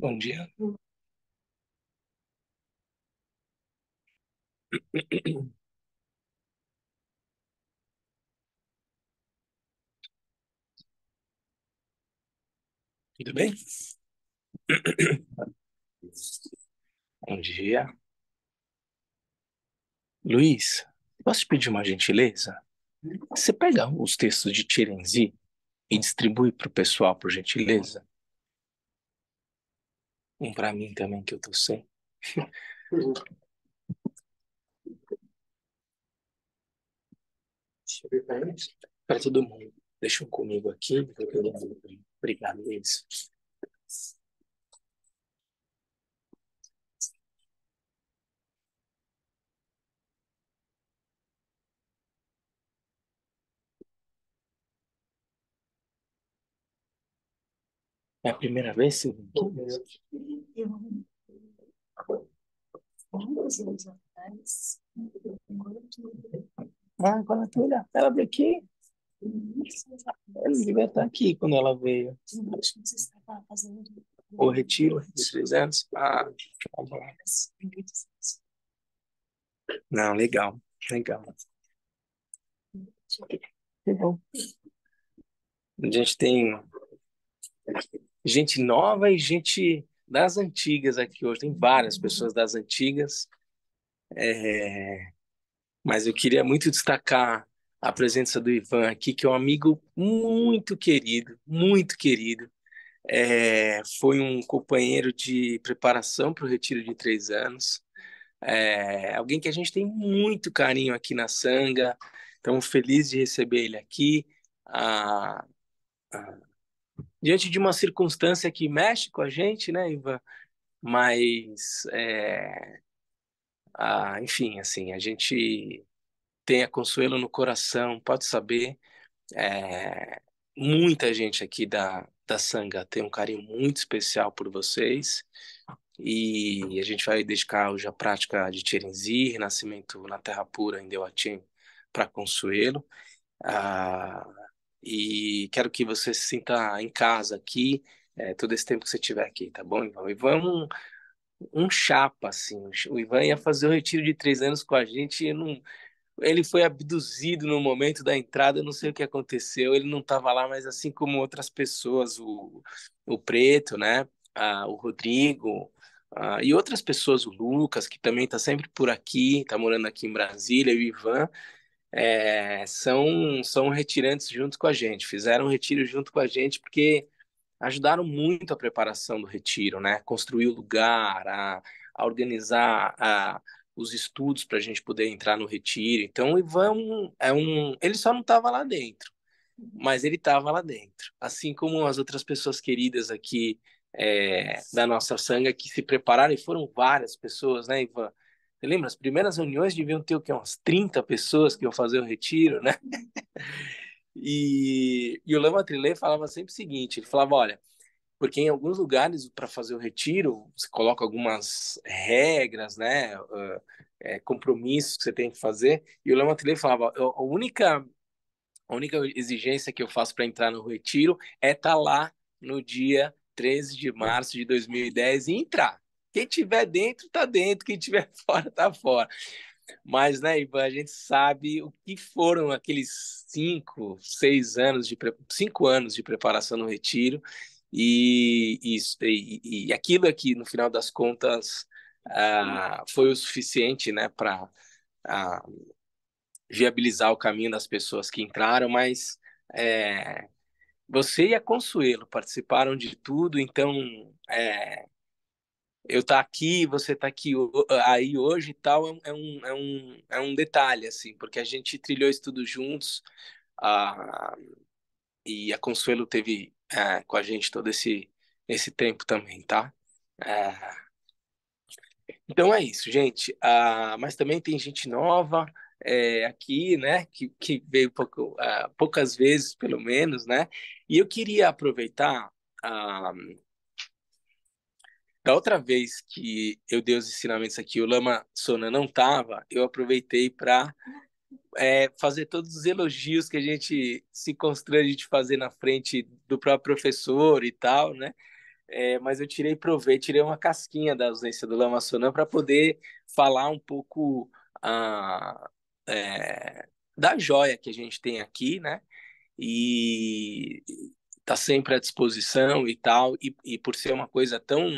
Bom dia. Tudo bem? Bom dia. Luiz, posso te pedir uma gentileza? Você pega os textos de Tirenzi e distribui para o pessoal, por gentileza? Um para mim também, que eu tô sem. Para todo mundo. Deixa um comigo aqui. Obrigado, Luiz. É a primeira vez que eu vim aqui? Ah, quando ela veio aqui, ela devia estar aqui quando ela veio. O retiro de 3 anos? Ah, tá bom. Não, legal, legal. Que bom. A gente tem gente nova e gente das antigas aqui hoje. Tem várias pessoas das antigas, mas eu queria muito destacar a presença do Ivan aqui, que é um amigo muito querido, muito querido. Foi um companheiro de preparação para o retiro de 3 anos. Alguém que a gente tem muito carinho aqui na Sanga. Estamos felizes de receber ele aqui. Ah, diante de uma circunstância que mexe com a gente, né, Ivan? Mas, enfim, assim, a gente tem a Consuelo no coração, pode saber. É, muita gente aqui da Sanga tem um carinho muito especial por vocês. E a gente vai dedicar hoje a prática de Tirenzi, Renascimento na Terra Pura, em Deuatim, para Consuelo. Ah, e quero que você se sinta em casa aqui, todo esse tempo que você estiver aqui, tá bom, Ivan? O Ivan é um chapa, assim. O Ivan ia fazer o retiro de 3 anos com a gente e não, ele foi abduzido no momento da entrada, eu não sei o que aconteceu, ele não estava lá, mas assim como outras pessoas, o Preto, né? O Rodrigo, e outras pessoas, o Lucas, que também está sempre por aqui, está morando aqui em Brasília, e o Ivan, são retirantes junto com a gente, fizeram um retiro junto com a gente, porque ajudaram muito a preparação do retiro, né? Construir o lugar, a organizar os estudos para a gente poder entrar no retiro. Então, o Ivan ele só não estava lá dentro, mas ele estava lá dentro. Assim como as outras pessoas queridas aqui da nossa sanga que se prepararam, e foram várias pessoas, né, Ivan? Você lembra? As primeiras reuniões deviam ter o quê? Umas 30 pessoas que iam fazer o retiro, né? E o Lama Trilê falava sempre o seguinte: ele falava, olha, porque em alguns lugares, para fazer o retiro, você coloca algumas regras, né? Compromissos que você tem que fazer. E o Lama Trilê falava: a única exigência que eu faço para entrar no retiro é estar lá no dia 13 de março de 2010 e entrar. Quem tiver dentro, tá dentro. Quem tiver fora, tá fora. Mas, né, Ivan, a gente sabe o que foram aqueles 5 anos de preparação no retiro e aquilo aqui, no final das contas, foi o suficiente, né, para viabilizar o caminho das pessoas que entraram, mas é, você e a Consuelo participaram de tudo, então eu tá aqui, você tá aqui aí hoje e tal, é um detalhe, assim, porque a gente trilhou isso tudo juntos, ah, e a Consuelo teve com a gente todo esse tempo também, tá? É, então é isso, gente. Mas também tem gente nova aqui, né? Que veio poucas vezes, pelo menos, né? E eu queria aproveitar. ah, Da outra vez que eu dei os ensinamentos aqui, o Lama Sona não estava, eu aproveitei para fazer todos os elogios que a gente se constrange de fazer na frente do próprio professor e tal, né? mas eu tirei proveito, tirei uma casquinha da ausência do Lama Sonam para poder falar um pouco ah, é, da joia que a gente tem aqui, né? E está sempre à disposição e tal, e por ser uma coisa tão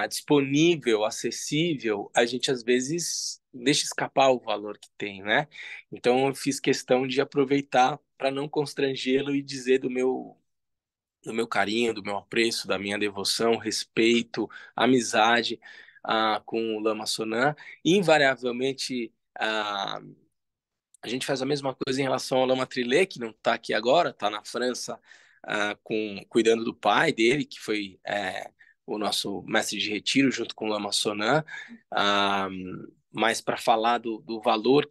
disponível, acessível, a gente às vezes deixa escapar o valor que tem, né? Então eu fiz questão de aproveitar para não constrangê-lo e dizer do meu carinho, do meu apreço, da minha devoção, respeito, amizade com o Lama Sonam. Invariavelmente, a gente faz a mesma coisa em relação ao Lama Trillet, que não está aqui agora, está na França, cuidando do pai dele, que foi o nosso mestre de retiro, junto com o Lama Sonam, mas para falar do valor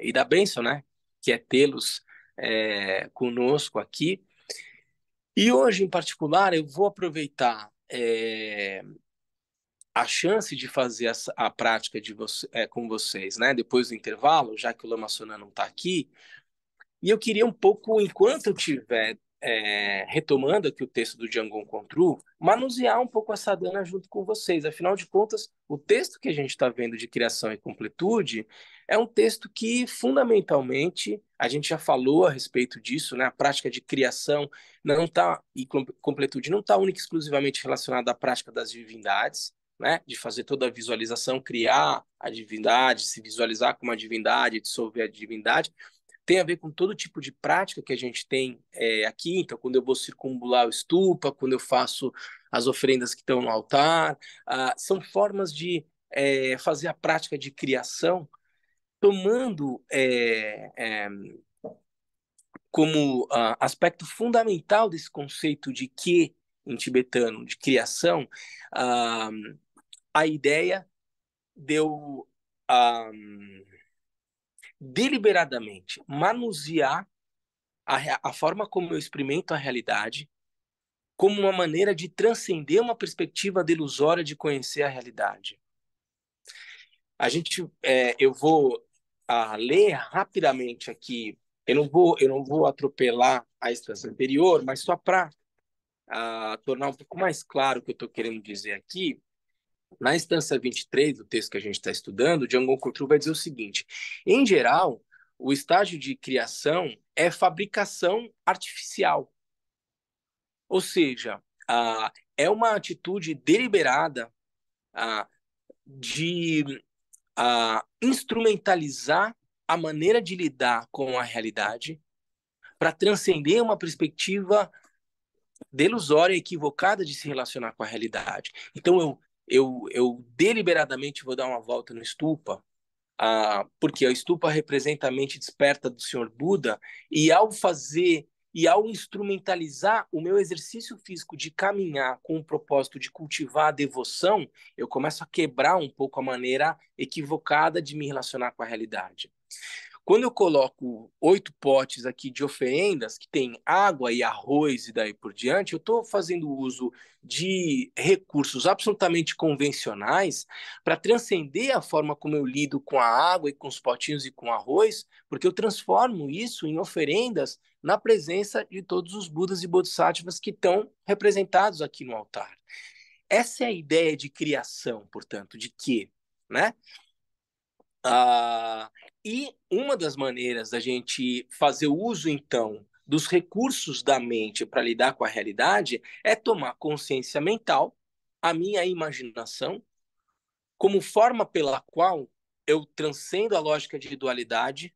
e da bênção, né, que é tê-los conosco aqui. E hoje, em particular, eu vou aproveitar a chance de fazer a prática com vocês, né? Depois do intervalo, já que o Lama Sonam não está aqui, e eu queria um pouco, enquanto eu estiver retomando aqui o texto do Django Contrô, manusear um pouco essa dana junto com vocês. Afinal de contas, o texto que a gente está vendo de criação e completude é um texto que, fundamentalmente, a gente já falou a respeito disso, né? A prática de criação não tá, e completude não está única e exclusivamente relacionada à prática das divindades, né? De fazer toda a visualização, criar a divindade, se visualizar como a divindade, dissolver a divindade, tem a ver com todo tipo de prática que a gente tem aqui. Então, quando eu vou circunambular o estupa, quando eu faço as oferendas que estão no altar, são formas de fazer a prática de criação, tomando como aspecto fundamental desse conceito de que, em tibetano, de criação, ah, a ideia de eu deliberadamente manusear a forma como eu experimento a realidade como uma maneira de transcender uma perspectiva delusória de conhecer a realidade. Eu vou ler rapidamente aqui. Eu não vou atropelar a instância anterior, mas só para tornar um pouco mais claro o que eu estou querendo dizer aqui. Na instância 23 do texto que a gente está estudando, Django Couture vai dizer o seguinte: em geral, o estágio de criação é fabricação artificial. Ou seja, é uma atitude deliberada de instrumentalizar a maneira de lidar com a realidade para transcender uma perspectiva delusória e equivocada de se relacionar com a realidade. Então, eu deliberadamente vou dar uma volta no stupa, porque a estupa representa a mente desperta do Senhor Buda, e ao instrumentalizar o meu exercício físico de caminhar com o propósito de cultivar a devoção, eu começo a quebrar um pouco a maneira equivocada de me relacionar com a realidade. Quando eu coloco 8 potes aqui de oferendas, que tem água e arroz e daí por diante, eu estou fazendo uso de recursos absolutamente convencionais para transcender a forma como eu lido com a água e com os potinhos e com arroz, porque eu transformo isso em oferendas na presença de todos os Budas e Bodhisattvas que estão representados aqui no altar. Essa é a ideia de criação, portanto, de quê? Né? Ah, e uma das maneiras da gente fazer uso, então, dos recursos da mente para lidar com a realidade é tomar consciência mental, a minha imaginação, como forma pela qual eu transcendo a lógica de dualidade,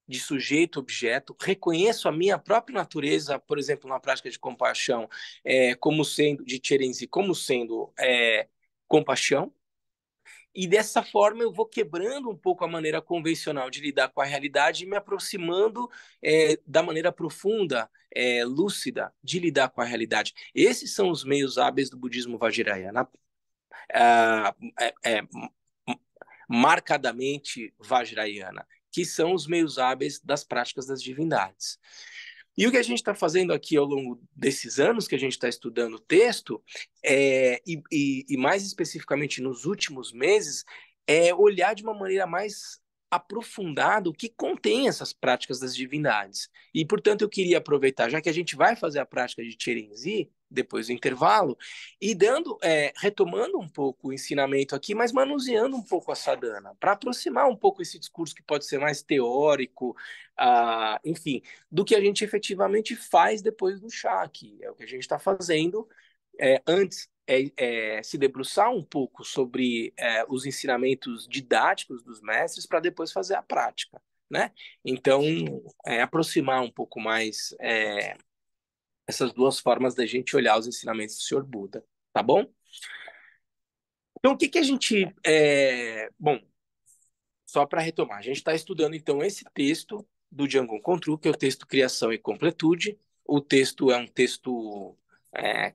de sujeito-objeto, reconheço a minha própria natureza, por exemplo, na prática de compaixão, como sendo, de Cherenzi, como sendo compaixão. E dessa forma eu vou quebrando um pouco a maneira convencional de lidar com a realidade e me aproximando da maneira profunda, lúcida de lidar com a realidade. Esses são os meios hábeis do budismo Vajrayana, ah, é, é, marcadamente Vajrayana, que são os meios hábeis das práticas das divindades. E o que a gente está fazendo aqui ao longo desses anos que a gente está estudando o texto, e mais especificamente nos últimos meses, é olhar de uma maneira mais aprofundada o que contém essas práticas das divindades. E, portanto, eu queria aproveitar, já que a gente vai fazer a prática de Cherenzi, depois do intervalo, e retomando um pouco o ensinamento aqui, mas manuseando um pouco a sadhana, para aproximar um pouco esse discurso que pode ser mais teórico, enfim, do que a gente efetivamente faz depois do chá aqui. É o que a gente está fazendo antes. Se debruçar um pouco sobre os ensinamentos didáticos dos mestres para depois fazer a prática, né? Então, aproximar um pouco mais essas duas formas da gente olhar os ensinamentos do Senhor Buda, tá bom? Então, o que que a gente... bom, só para retomar, a gente está estudando, então, esse texto do Django Kontru, que é o texto Criação e Completude. O texto é um texto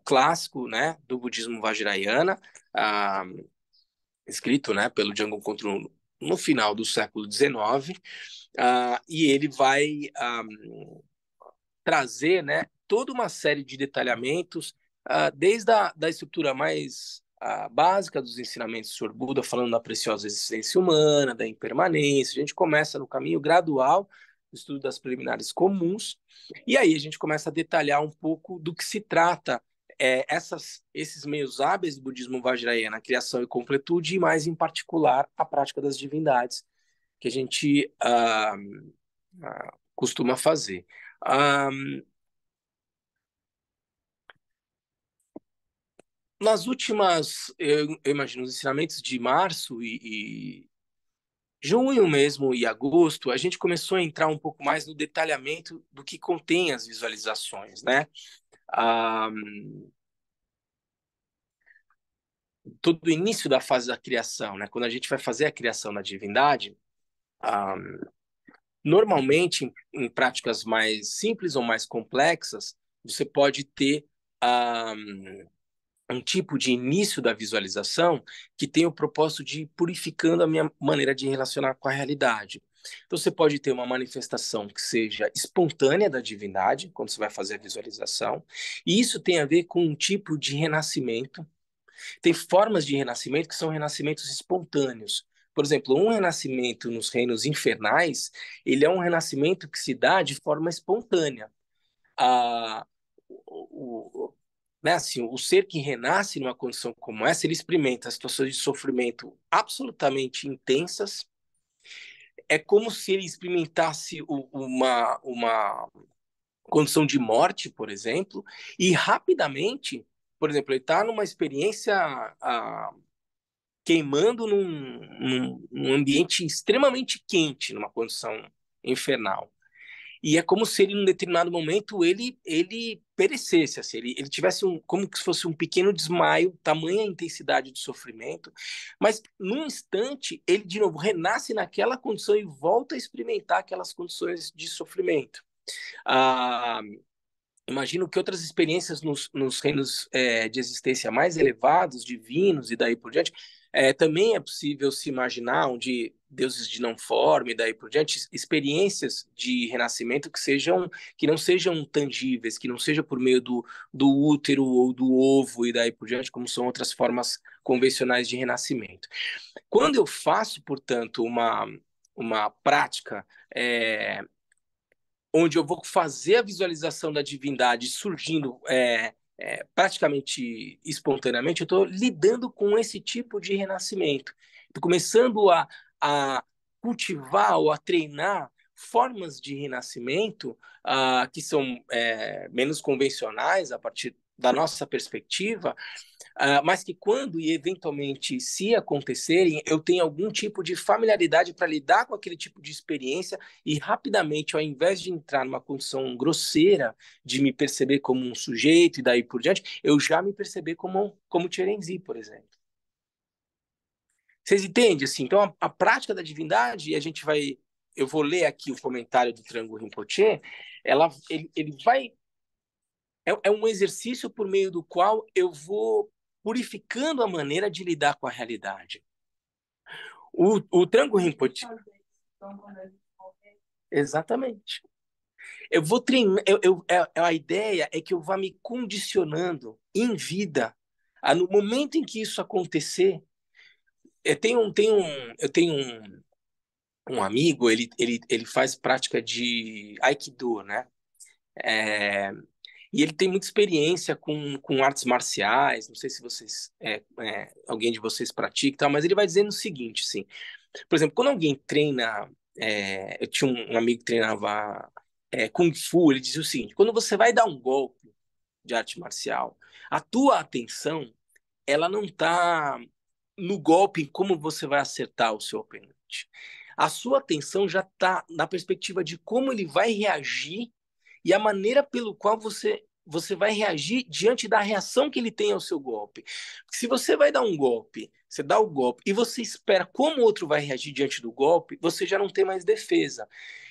clássico, né, do budismo Vajrayana, ah, escrito, né, pelo Django Kontru no final do século XIX, e ele vai trazer, né, toda uma série de detalhamentos, desde da estrutura mais básica dos ensinamentos do Sr. Buda, falando da preciosa existência humana, da impermanência. A gente começa no caminho gradual do estudo das preliminares comuns, e aí a gente começa a detalhar um pouco do que se trata esses meios hábeis do budismo Vajrayana, a criação e completude, e mais em particular a prática das divindades, que a gente costuma fazer. Nas últimas, eu imagino, os ensinamentos de março e junho mesmo e agosto, a gente começou a entrar um pouco mais no detalhamento do que contém as visualizações, né? Ah, todo o início da fase da criação, né? Quando a gente vai fazer a criação da divindade, ah, normalmente em práticas mais simples ou mais complexas, você pode ter ah, um tipo de início da visualização que tem o propósito de ir purificando a minha maneira de relacionar com a realidade. Então, você pode ter uma manifestação que seja espontânea da divindade, quando você vai fazer a visualização, e isso tem a ver com um tipo de renascimento. Tem formas de renascimento que são renascimentos espontâneos. Por exemplo, um renascimento nos reinos infernais, ele é um renascimento que se dá de forma espontânea. A, né, assim, o ser que renasce numa condição como essa, ele experimenta situações de sofrimento absolutamente intensas. É como se ele experimentasse uma condição de morte, por exemplo, e rapidamente, por exemplo, ele está numa experiência queimando num ambiente extremamente quente, numa condição infernal. E é como se ele, num determinado momento, ele perecesse, assim, ele tivesse como se fosse um pequeno desmaio, tamanha intensidade de sofrimento, mas num instante ele de novo renasce naquela condição e volta a experimentar aquelas condições de sofrimento. Ah, imagino que outras experiências nos reinos de existência mais elevados, divinos e daí por diante, também é possível se imaginar onde deuses de não forma e daí por diante, experiências de renascimento que não sejam tangíveis, que não seja por meio do útero ou do ovo e daí por diante, como são outras formas convencionais de renascimento. Quando eu faço, portanto, uma prática onde eu vou fazer a visualização da divindade surgindo praticamente espontaneamente, eu estou lidando com esse tipo de renascimento. Estou começando a cultivar ou a treinar formas de renascimento que são menos convencionais a partir da nossa perspectiva, mas que quando e eventualmente se acontecerem, eu tenho algum tipo de familiaridade para lidar com aquele tipo de experiência e rapidamente, ao invés de entrar numa condição grosseira de me perceber como um sujeito e daí por diante, eu já me perceber como Tcherenzi, por exemplo. Vocês entendem? Assim, então, a prática da divindade, eu vou ler aqui o comentário do Trango Rinpoche, ele vai é um exercício por meio do qual eu vou purificando a maneira de lidar com a realidade. O Trango Rinpoche. Exatamente. Eu vou treinar. A ideia é que eu vá me condicionando em vida. No momento em que isso acontecer, eu tenho um amigo, ele faz prática de Aikido, né? E ele tem muita experiência com artes marciais, não sei se alguém de vocês pratica, e tal, mas ele vai dizendo o seguinte, assim, por exemplo, quando alguém treina, eu tinha um amigo que treinava Kung Fu, ele dizia o seguinte, quando você vai dar um golpe de arte marcial, a tua atenção, ela não está no golpe, em como você vai acertar o seu oponente. A sua atenção já está na perspectiva de como ele vai reagir e a maneira pelo qual você vai reagir diante da reação que ele tem ao seu golpe. Se você vai dar um golpe, você dá o golpe e você espera como o outro vai reagir diante do golpe, você já não tem mais defesa.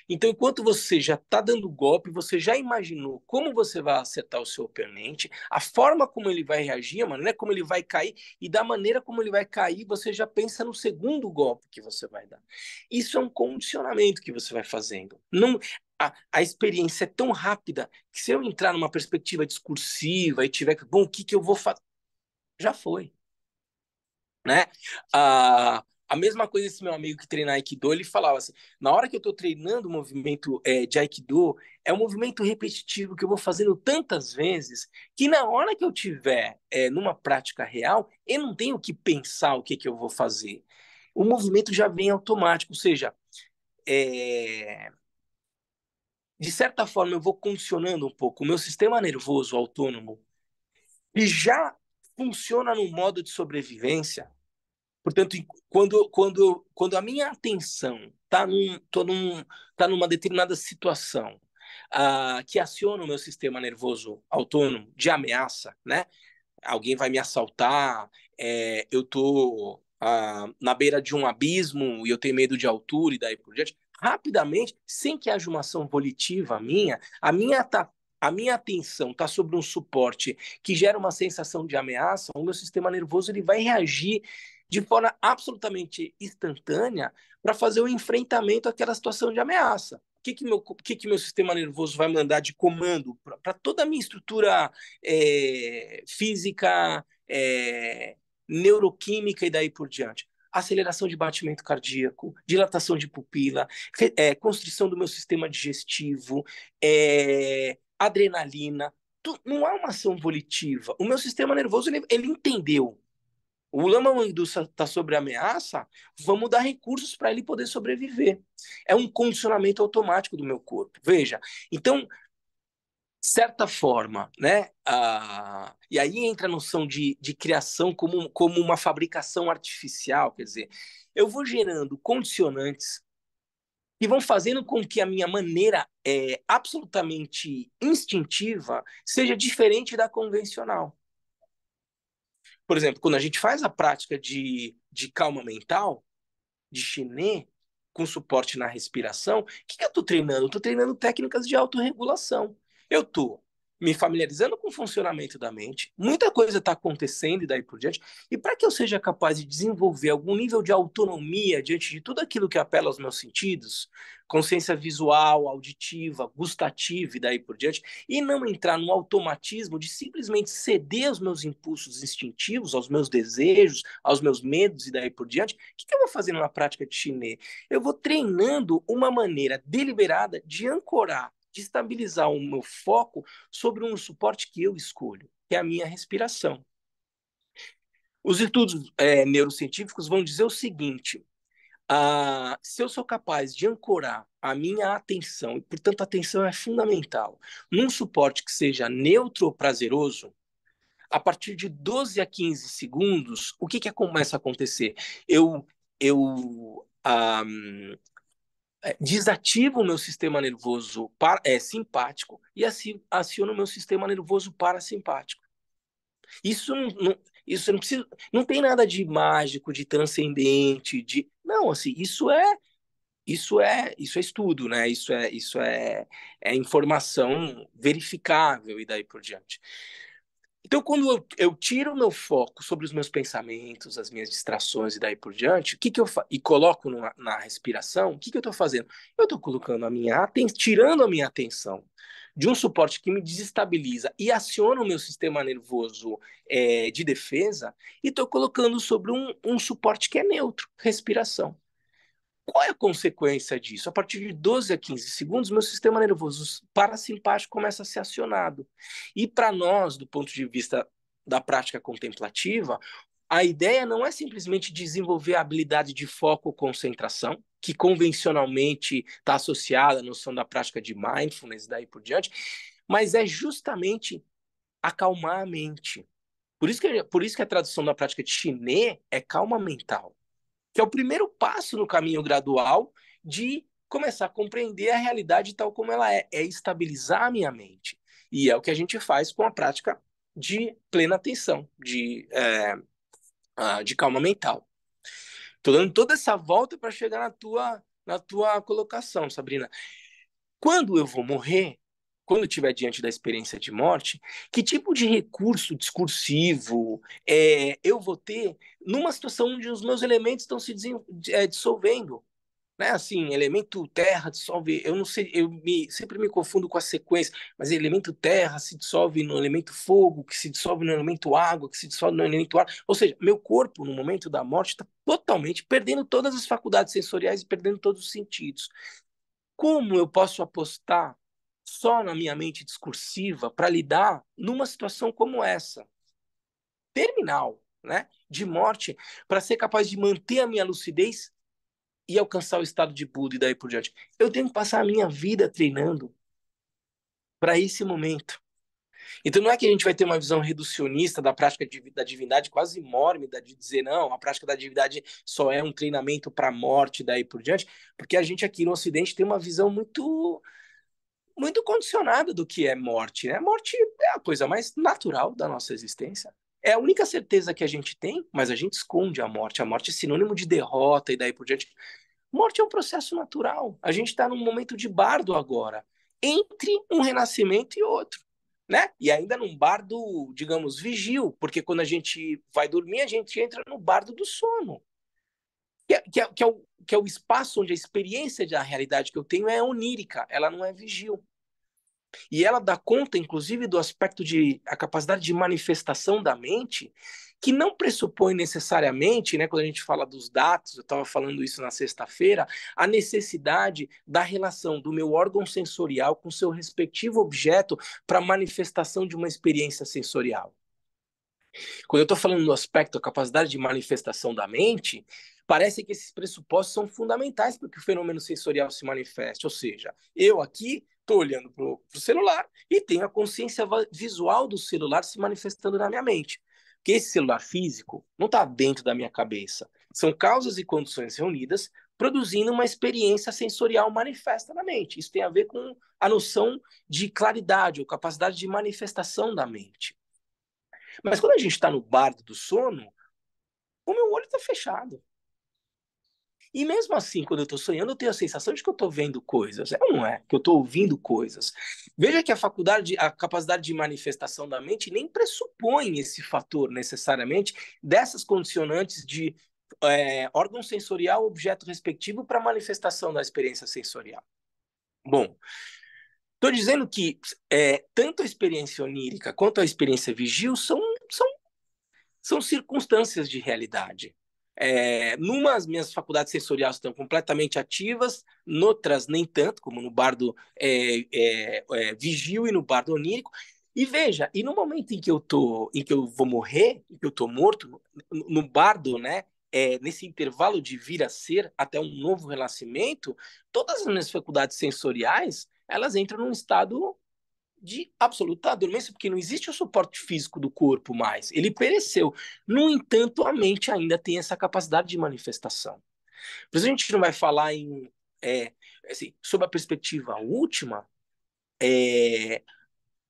Então, enquanto você já está dando golpe, você já imaginou como você vai acertar o seu oponente, a forma como ele vai reagir, a maneira como ele vai cair, e da maneira como ele vai cair, você já pensa no segundo golpe que você vai dar. Isso é um condicionamento que você vai fazendo. Não, a experiência é tão rápida que se eu entrar numa perspectiva discursiva e tiver que, bom, o que que eu vou fazer? Já foi, né? A mesma coisa esse meu amigo que treina Aikido, ele falava assim, na hora que eu estou treinando o movimento de Aikido, é um movimento repetitivo que eu vou fazendo tantas vezes que na hora que eu tiver numa prática real, eu não tenho que pensar o que que eu vou fazer. O movimento já vem automático, ou seja, é, de certa forma eu vou condicionando um pouco o meu sistema nervoso autônomo e já funciona no modo de sobrevivência. Portanto, quando a minha atenção tá numa determinada situação que aciona o meu sistema nervoso autônomo de ameaça, né? Alguém vai me assaltar, eu tô na beira de um abismo e eu tenho medo de altura e daí por diante, rapidamente, sem que haja uma ação volitiva minha, a minha atenção está sobre um suporte que gera uma sensação de ameaça, o meu sistema nervoso ele vai reagir de forma absolutamente instantânea para fazer o enfrentamento àquela situação de ameaça. O que meu sistema nervoso vai mandar de comando para toda a minha estrutura física, neuroquímica e daí por diante? Aceleração de batimento cardíaco, dilatação de pupila, constrição do meu sistema digestivo, adrenalina. Não há uma ação volitiva. O meu sistema nervoso ele entendeu. O Lama Mandu está sobre ameaça, vamos dar recursos para ele poder sobreviver. É um condicionamento automático do meu corpo. Veja, então, certa forma, né? E aí entra a noção de criação como uma fabricação artificial, quer dizer, eu vou gerando condicionantes que vão fazendo com que a minha maneira absolutamente instintiva seja diferente da convencional. Por exemplo, quando a gente faz a prática de calma mental, de chinê, com suporte na respiração, o que eu estou treinando? Eu estou treinando técnicas de autorregulação. Eu estou me familiarizando com o funcionamento da mente, muita coisa está acontecendo e daí por diante, e para que eu seja capaz de desenvolver algum nível de autonomia diante de tudo aquilo que apela aos meus sentidos, consciência visual, auditiva, gustativa e daí por diante, e não entrar no automatismo de simplesmente ceder aos meus impulsos instintivos, aos meus desejos, aos meus medos e daí por diante, o que eu vou fazendo na prática de chinê? Eu vou treinando uma maneira deliberada de ancorar, de estabilizar o meu foco sobre um suporte que eu escolho, que é a minha respiração. Os estudos neurocientíficos vão dizer o seguinte: se eu sou capaz de ancorar a minha atenção, e portanto a atenção é fundamental, num suporte que seja neutro ou prazeroso, a partir de 12 a 15 segundos, o que começa a acontecer? Eu desativo o meu sistema nervoso simpático e aciono o meu sistema nervoso parasimpático. Isso não precisa, não tem nada de mágico, de transcendente, não, assim, isso é estudo, né? Isso é informação verificável e daí por diante. Então, quando eu tiro o meu foco sobre os meus pensamentos, as minhas distrações e daí por diante, o que que eu e coloco na respiração, o que que eu estou fazendo? Eu estou colocando tirando a minha atenção de um suporte que me desestabiliza e aciona o meu sistema nervoso de defesa e estou colocando sobre um suporte que é neutro, respiração. Qual é a consequência disso? A partir de 12 a 15 segundos, meu sistema nervoso parasimpático começa a ser acionado. E para nós, do ponto de vista da prática contemplativa, a ideia não é simplesmente desenvolver a habilidade de foco ou concentração, que convencionalmente está associada à noção da prática de mindfulness e daí por diante, mas é justamente acalmar a mente. Por isso que a tradução da prática de Shiné é calma mental, que é o primeiro passo no caminho gradual de começar a compreender a realidade tal como ela é estabilizar a minha mente. E é o que a gente faz com a prática de plena atenção, de calma mental. Estou dando toda essa volta para chegar na tua colocação, Sabrina. Quando eu vou morrer, quando eu estiver diante da experiência de morte, que tipo de recurso discursivo eu vou ter numa situação onde os meus elementos estão se dissolvendo? Né? Assim, elemento terra dissolve, eu não sei, sempre me confundo com a sequência, mas elemento terra se dissolve no elemento fogo, que se dissolve no elemento água, que se dissolve no elemento ar. Ou seja, meu corpo, no momento da morte, está totalmente perdendo todas as faculdades sensoriais e perdendo todos os sentidos. Como eu posso apostar só na minha mente discursiva para lidar numa situação como essa, terminal, né, de morte, para ser capaz de manter a minha lucidez e alcançar o estado de Buda e daí por diante? Eu tenho que passar a minha vida treinando para esse momento. Então não é que a gente vai ter uma visão reducionista da prática da divindade quase mórmida de dizer não, a prática da divindade só é um treinamento para a morte e daí por diante, porque a gente aqui no Ocidente tem uma visão muito condicionada do que é morte, né? A morte é a coisa mais natural da nossa existência. É a única certeza que a gente tem, mas a gente esconde a morte. A morte é sinônimo de derrota e daí por diante. Morte é um processo natural. A gente está num momento de bardo agora, entre um renascimento e outro, né? E ainda num bardo, digamos, vigil, porque quando a gente vai dormir, a gente entra no bardo do sono, que é o espaço onde a experiência da realidade que eu tenho é onírica, ela não é vigil. E ela dá conta, inclusive, do aspecto de a capacidade de manifestação da mente, que não pressupõe necessariamente, né, quando a gente fala dos dados, eu estava falando isso na sexta-feira, a necessidade da relação do meu órgão sensorial com seu respectivo objeto para manifestação de uma experiência sensorial. Quando eu estou falando no aspecto da capacidade de manifestação da mente, parece que esses pressupostos são fundamentais para que o fenômeno sensorial se manifeste. Ou seja, eu aqui estou olhando para o celular e tenho a consciência visual do celular se manifestando na minha mente. Porque esse celular físico não está dentro da minha cabeça. São causas e condições reunidas produzindo uma experiência sensorial manifesta na mente. Isso tem a ver com a noção de claridade ou capacidade de manifestação da mente. Mas quando a gente está no bardo do sono, o meu olho está fechado. E mesmo assim, quando eu estou sonhando, eu tenho a sensação de que eu estou vendo coisas. É ou não é? Que eu estou ouvindo coisas. Veja que a capacidade de manifestação da mente nem pressupõe esse fator necessariamente dessas condicionantes de órgão sensorial, objeto respectivo para manifestação da experiência sensorial. Bom, estou dizendo que tanto a experiência onírica quanto a experiência vigil são circunstâncias de realidade. Numas minhas faculdades sensoriais estão completamente ativas, noutras nem tanto, como no bardo vigil e no bardo onírico. E veja, e no momento em que eu vou morrer, em que eu estou morto, no bardo, né, nesse intervalo de vir a ser até um novo renascimento, todas as minhas faculdades sensoriais elas entram num estado de absoluta dormência, porque não existe o suporte físico do corpo mais. Ele pereceu. No entanto, a mente ainda tem essa capacidade de manifestação. Por isso a gente não vai falar assim, sob a perspectiva última,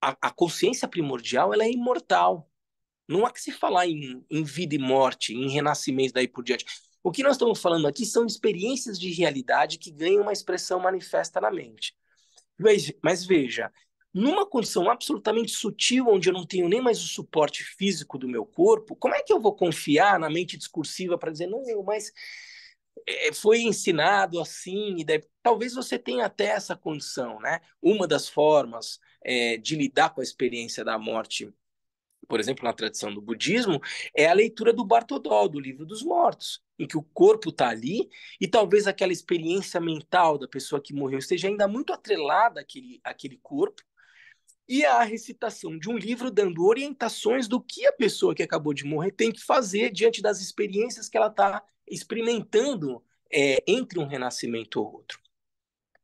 a consciência primordial ela é imortal. Não há que se falar em vida e morte, em renascimento daí por diante. O que nós estamos falando aqui são experiências de realidade que ganham uma expressão manifesta na mente. Mas veja, numa condição absolutamente sutil, onde eu não tenho nem mais o suporte físico do meu corpo, como é que eu vou confiar na mente discursiva para dizer, não, mas foi ensinado assim, e daí, talvez você tenha até essa condição, né? Uma das formas de lidar com a experiência da morte por exemplo, na tradição do budismo, é a leitura do Bartodol, do Livro dos Mortos, em que o corpo está ali e talvez aquela experiência mental da pessoa que morreu esteja ainda muito atrelada àquele corpo, e a recitação de um livro dando orientações do que a pessoa que acabou de morrer tem que fazer diante das experiências que ela está experimentando entre um renascimento ou outro.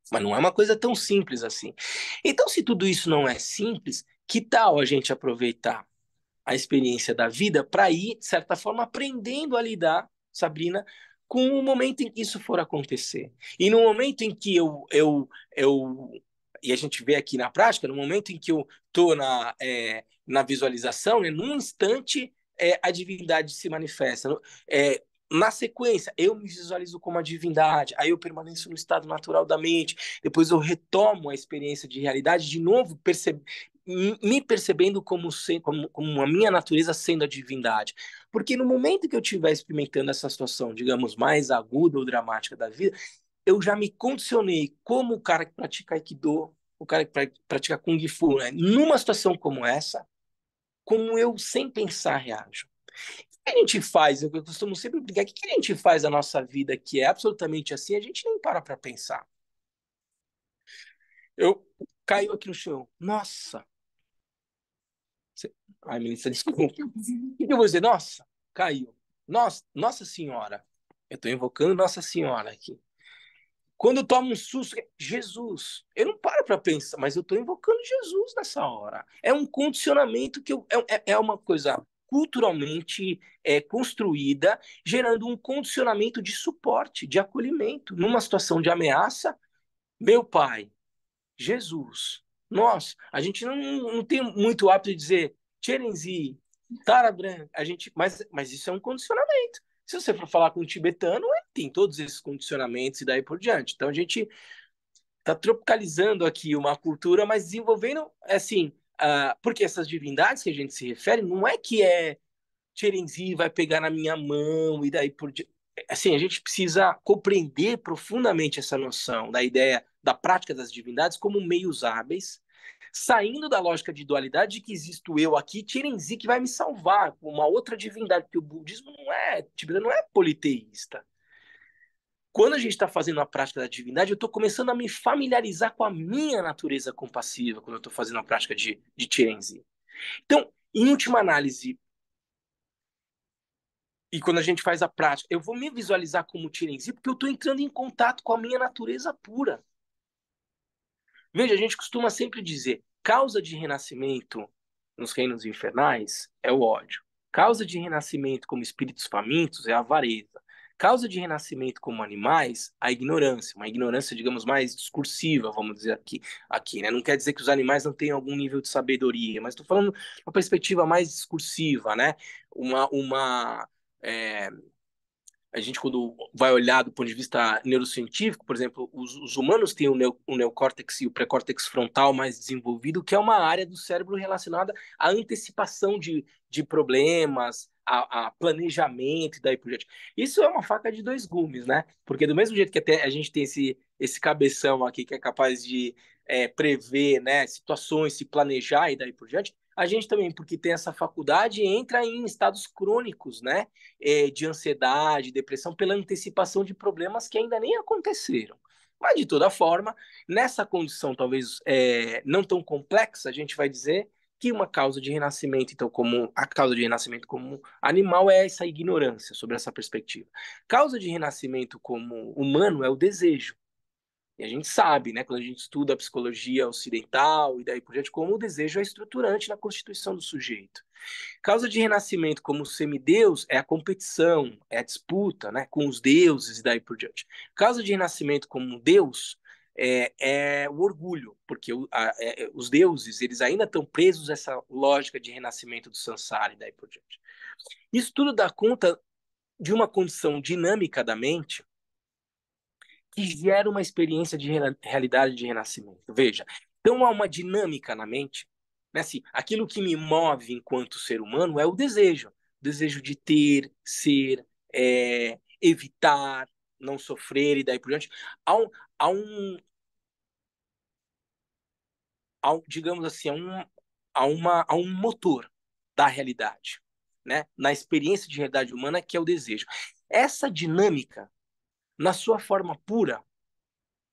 Mas não é uma coisa tão simples assim. Então, se tudo isso não é simples, que tal a gente aproveitar a experiência da vida para ir, de certa forma, aprendendo a lidar, Sabrina, com o momento em que isso for acontecer. E no momento em que e a gente vê aqui na prática, no momento em que eu estou na visualização, né, num instante a divindade se manifesta. Na sequência, eu me visualizo como a divindade, aí eu permaneço no estado natural da mente, depois eu retomo a experiência de realidade, de novo me percebendo como a minha natureza sendo a divindade. Porque no momento que eu estiver experimentando essa situação, digamos, mais aguda ou dramática da vida, eu já me condicionei como o cara que pratica Aikido, o cara que pratica Kung Fu, né? Numa situação como essa, como eu, sem pensar, reajo. O que a gente faz? Eu costumo sempre brigar. O que a gente faz na nossa vida que é absolutamente assim? A gente nem para pensar. Eu caio aqui no chão. Nossa, ai, Melissa, desculpa. O que eu vou dizer? Nossa, caiu. Nossa Senhora. Eu estou invocando Nossa Senhora aqui. Quando eu tomo um susto, Jesus. Eu não paro para pensar, mas eu estou invocando Jesus nessa hora. É um condicionamento é uma coisa culturalmente construída, gerando um condicionamento de suporte, de acolhimento. Numa situação de ameaça, meu pai, Jesus. Nós, a gente não tem muito hábito de dizer Cherenzi, Tarabran, mas isso é um condicionamento. Se você for falar com um tibetano, ele tem todos esses condicionamentos e daí por diante. Então a gente está tropicalizando aqui uma cultura, mas desenvolvendo, assim, porque essas divindades que a gente se refere, não é que Cherenzi vai pegar na minha mão e daí por diante. Assim, a gente precisa compreender profundamente essa noção da ideia da prática das divindades como meios hábeis, saindo da lógica de dualidade de que existe o eu aqui, Cherenzi que vai me salvar, uma outra divindade, porque o budismo não é politeísta. Quando a gente está fazendo a prática da divindade, eu estou começando a me familiarizar com a minha natureza compassiva, quando eu estou fazendo a prática de Cherenzi. Então, em última análise, e quando a gente faz a prática, eu vou me visualizar como Tirenzi porque eu estou entrando em contato com a minha natureza pura. Veja, a gente costuma sempre dizer, causa de renascimento nos reinos infernais é o ódio. Causa de renascimento como espíritos famintos é a avareza. Causa de renascimento como animais, a ignorância. Uma ignorância, digamos, mais discursiva, vamos dizer aqui, né? Não quer dizer que os animais não tenham algum nível de sabedoria, mas estou falando uma perspectiva mais discursiva, né? Uma é, a gente, quando vai olhar do ponto de vista neurocientífico, por exemplo, os humanos têm o neocórtex e o pré-córtex frontal mais desenvolvido, que é uma área do cérebro relacionada à antecipação de problemas, a planejamento e daí por diante. Isso é uma faca de dois gumes, né? Porque do mesmo jeito que até a gente tem esse cabeção aqui que é capaz de prever, né, situações, se planejar e daí por diante, a gente também, porque tem essa faculdade, entra em estados crônicos, né? De ansiedade, depressão, pela antecipação de problemas que ainda nem aconteceram. Mas, de toda forma, nessa condição talvez não tão complexa, a gente vai dizer que uma causa de renascimento, então, como a causa de renascimento como animal é essa ignorância sobre essa perspectiva. Causa de renascimento como humano é o desejo. E a gente sabe, né, quando a gente estuda a psicologia ocidental e daí por diante, como o desejo é estruturante na constituição do sujeito. Causa de renascimento como semideus é a competição, é a disputa, né, com os deuses e daí por diante. Causa de renascimento como Deus é o orgulho, porque os deuses eles ainda estão presos a essa lógica de renascimento do samsara e daí por diante. Isso tudo dá conta de uma condição dinâmica da mente que gera uma experiência de realidade de renascimento. Veja, então há uma dinâmica na mente, né? Assim, aquilo que me move enquanto ser humano é o desejo de ter, ser, evitar, não sofrer e daí por diante. Há um, há um, digamos assim, há um motor. da realidade, né? Na experiência de realidade humana, que é o desejo. Essa dinâmica, na sua forma pura,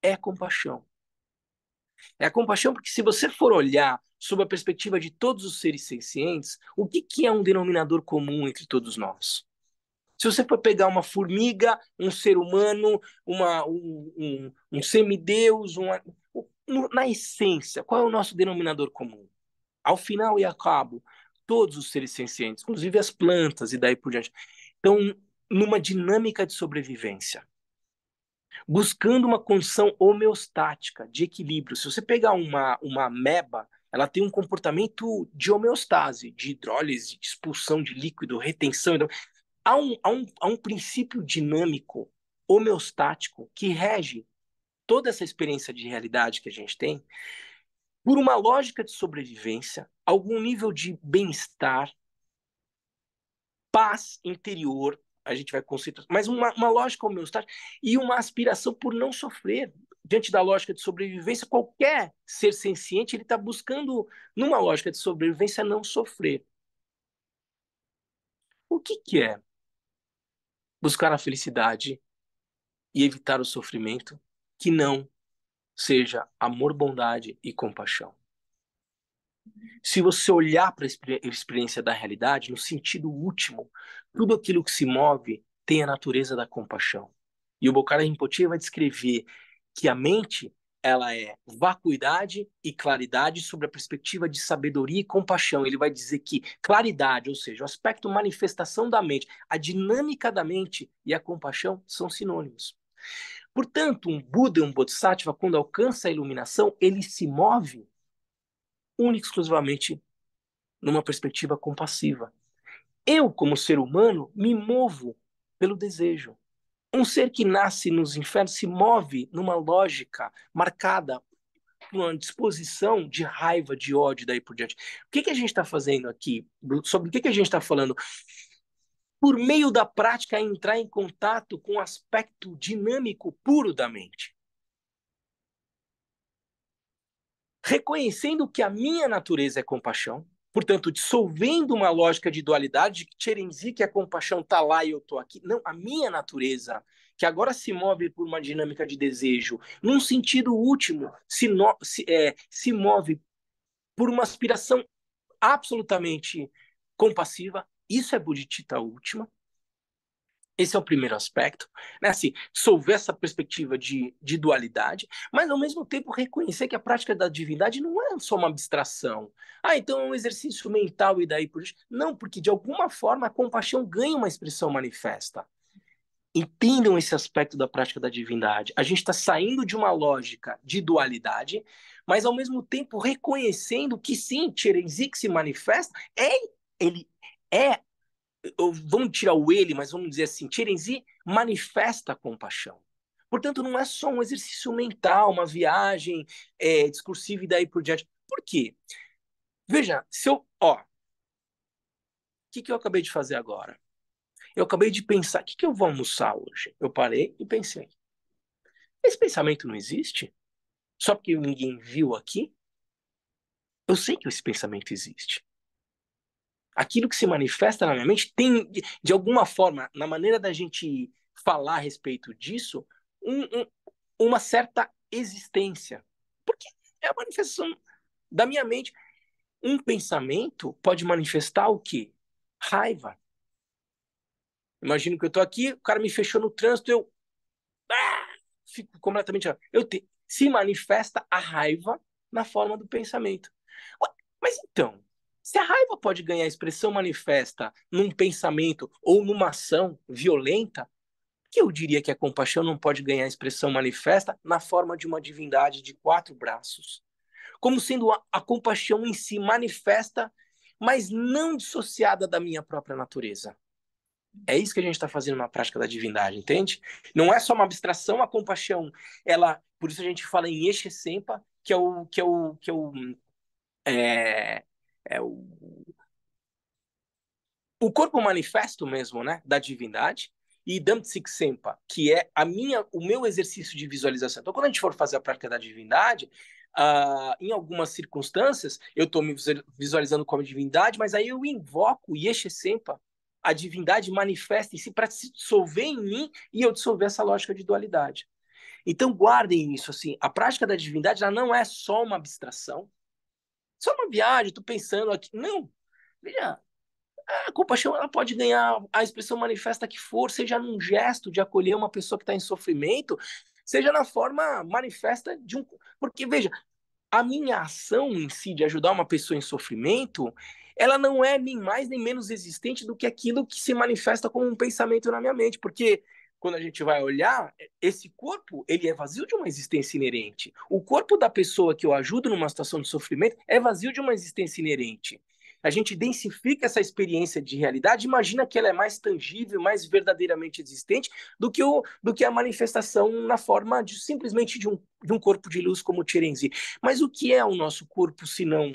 é a compaixão. É a compaixão porque se você for olhar sob a perspectiva de todos os seres sencientes, o que é um denominador comum entre todos nós? Se você for pegar uma formiga, um ser humano, um semideus, na essência, qual é o nosso denominador comum? Ao final e ao cabo, todos os seres sencientes, inclusive as plantas e daí por diante, estão numa dinâmica de sobrevivência, buscando uma condição homeostática, de equilíbrio. Se você pegar uma ameba, ela tem um comportamento de homeostase, de hidrólise, de expulsão de líquido, retenção. Há um princípio dinâmico, homeostático, que rege toda essa experiência de realidade que a gente tem, por uma lógica de sobrevivência, algum nível de bem-estar, paz interior, a gente vai concentrar, mas uma lógica homeostática e uma aspiração por não sofrer. Diante da lógica de sobrevivência, qualquer ser senciente ele está buscando, numa lógica de sobrevivência, não sofrer. O que é buscar a felicidade e evitar o sofrimento que não seja amor, bondade e compaixão? Se você olhar para a experiência da realidade, no sentido último, tudo aquilo que se move tem a natureza da compaixão. E o Bocara Rinpoche vai descrever que a mente ela é vacuidade e claridade sobre a perspectiva de sabedoria e compaixão. Ele vai dizer que claridade, ou seja, o aspecto manifestação da mente, a dinâmica da mente e a compaixão são sinônimos. Portanto, um Buda, um Bodhisattva, quando alcança a iluminação, ele se move única e exclusivamente numa perspectiva compassiva. Eu, como ser humano, me movo pelo desejo. Um ser que nasce nos infernos se move numa lógica marcada por uma disposição de raiva, de ódio, daí por diante. O que a gente está fazendo aqui? Sobre o que a gente está falando? Por meio da prática, é entrar em contato com o aspecto dinâmico puro da mente. Reconhecendo que a minha natureza é compaixão, portanto, dissolvendo uma lógica de dualidade, que Cherenzi, que a compaixão está lá e eu estou aqui. Não, a minha natureza, que agora se move por uma dinâmica de desejo, num sentido último, se move por uma aspiração absolutamente compassiva. Isso é bodhicitta última. Esse é o primeiro aspecto, né? Assim, dissolver essa perspectiva de dualidade, mas ao mesmo tempo reconhecer que a prática da divindade não é só uma abstração. Ah, então é um exercício mental e daí por isso. Não, porque de alguma forma a compaixão ganha uma expressão manifesta. Entendam esse aspecto da prática da divindade. A gente está saindo de uma lógica de dualidade, mas ao mesmo tempo reconhecendo que sim, Cherenzi que se manifesta, ele é vamos tirar o ele, mas vamos dizer assim, Cherenzi manifesta a compaixão. Portanto, não é só um exercício mental, uma viagem discursiva e daí por diante. Por quê? Veja, o que eu acabei de fazer agora? Eu acabei de pensar, o que eu vou almoçar hoje? Eu parei e pensei, esse pensamento não existe? Só porque ninguém viu aqui? Eu sei que esse pensamento existe. Aquilo que se manifesta na minha mente tem, de alguma forma, na maneira da gente falar a respeito disso, um, um, uma certa existência. Porque é a manifestação da minha mente. Um pensamento pode manifestar o quê? Raiva. Imagino que eu estou aqui, o cara me fechou no trânsito, eu fico completamente. Se manifesta a raiva na forma do pensamento. Ué, mas então, se a raiva pode ganhar expressão manifesta num pensamento ou numa ação violenta, que eu diria que a compaixão não pode ganhar expressão manifesta na forma de uma divindade de 4 braços, como sendo a compaixão em si manifesta, mas não dissociada da minha própria natureza. É isso que a gente está fazendo na prática da divindade, entende? Não é só uma abstração, a compaixão, ela, por isso a gente fala em Eshe Sempa, é, é o corpo manifesto mesmo, né, da divindade, e Damtsik Sempa, que é o meu exercício de visualização. Então, quando a gente for fazer a prática da divindade, Em algumas circunstâncias, eu estou me visualizando como divindade, mas aí eu invoco Yeshe Sempa, a divindade manifesta em si para se dissolver em mim e eu dissolver essa lógica de dualidade. Então guardem isso, assim, a prática da divindade ela não é só uma abstração, só uma viagem, estou pensando aqui. Não, veja, a compaixão ela pode ganhar a expressão manifesta que for, seja num gesto de acolher uma pessoa que está em sofrimento, seja na forma manifesta de um. Porque, veja, a minha ação em si de ajudar uma pessoa em sofrimento, ela não é nem mais nem menos existente do que aquilo que se manifesta como um pensamento na minha mente, porque quando a gente vai olhar, esse corpo, ele é vazio de uma existência inerente. O corpo da pessoa que eu ajudo numa situação de sofrimento é vazio de uma existência inerente. A gente densifica essa experiência de realidade, imagina que ela é mais tangível, mais verdadeiramente existente do que a manifestação na forma de simplesmente de um corpo de luz como o Tirenzi. Mas o que é o nosso corpo se não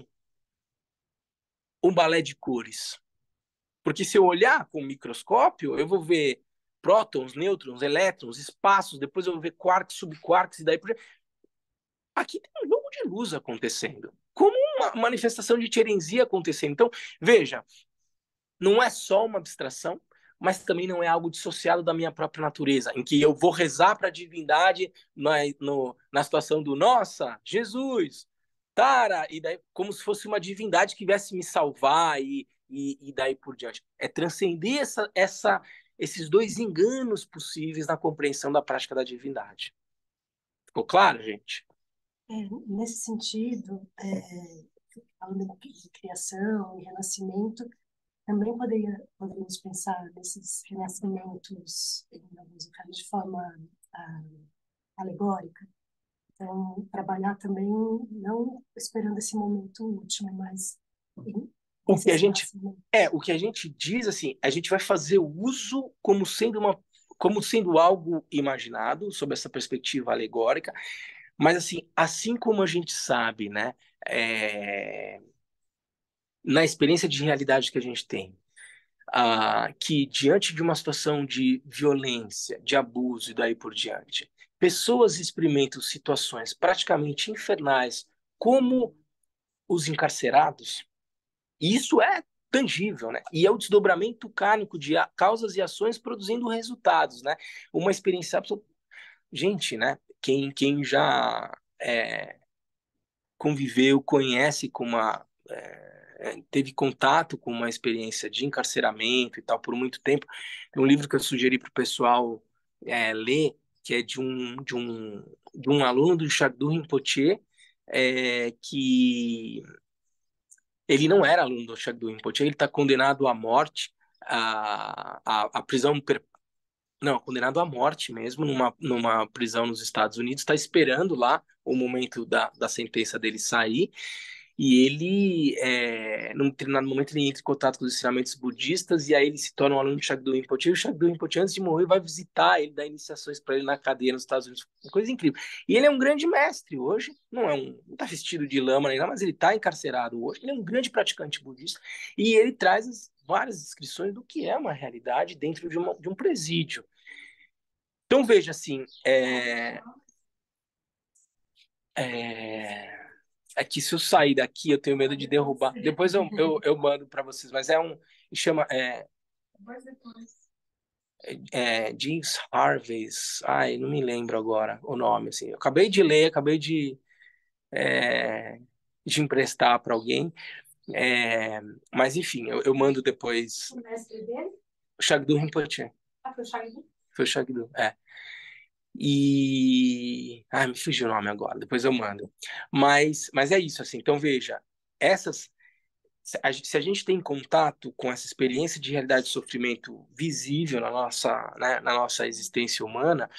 um balé de cores? Porque se eu olhar com o microscópio, eu vou ver prótons, nêutrons, elétrons, espaços, depois eu vou ver quarks, subquarks e daí por diante. Aqui tem um jogo de luz acontecendo, como uma manifestação de Tirenzi acontecendo. Então, veja, não é só uma abstração, mas também não é algo dissociado da minha própria natureza, em que eu vou rezar para a divindade na situação do nossa, Jesus, Tara, e daí como se fosse uma divindade que viesse me salvar e daí por diante. É transcender esses dois enganos possíveis na compreensão da prática da divindade. Ficou claro, gente? Nesse sentido, falando de criação e renascimento, também poderíamos pensar nesses renascimentos, vamos dizer, de forma ah, alegórica. Então, trabalhar também não esperando esse momento último, mas O que a nesses gente renascimentos. o que a gente diz assim, a gente vai fazer o uso como sendo algo imaginado sob essa perspectiva alegórica, mas assim como a gente sabe, né, é, na experiência de realidade que a gente tem, que diante de uma situação de violência, de abuso e daí por diante, pessoas experimentam situações praticamente infernais, como os encarcerados. E isso é tangível, né? E é o desdobramento kármico de causas e ações produzindo resultados, né? Uma experiência absoluta. Gente, né? Quem já conviveu, conhece com teve contato com uma experiência de encarceramento e tal por muito tempo. Tem um livro que eu sugeri para o pessoal ler, que é de um aluno do Shagdu Rinpoche, que ele não era aluno do Shagdu Rinpoche, ele está condenado à morte, à prisão, não, condenado à morte mesmo, numa prisão nos Estados Unidos, está esperando lá o momento da sentença dele sair, e ele, num determinado momento, ele entra em contato com os ensinamentos budistas, e aí ele se torna um aluno de Shagdu Rinpoche, e o Shagdu Rinpoche, antes de morrer, vai visitar ele, dar iniciações para ele na cadeia nos Estados Unidos, uma coisa incrível. E ele é um grande mestre hoje, não está vestido de lama nem nada, mas ele está encarcerado hoje, ele é um grande praticante budista, e ele traz várias descrições do que é uma realidade dentro de um presídio. Então, veja assim, é, que se eu sair daqui, eu tenho medo de derrubar. Depois eu mando para vocês, mas chama James Harvey, ai, não me lembro agora o nome, assim. Eu acabei de ler, acabei de emprestar para alguém, é, mas enfim, eu mando depois. O mestre dele? O Shagdu Rinpoche. Ah, foi o Shagdu? Foi o Shagdu, é. E. Ai, me fugiu o nome agora, depois eu mando. Mas é isso, assim. Então, veja, essas. Se a gente tem contato com essa experiência de realidade de sofrimento visível né, na nossa existência humana,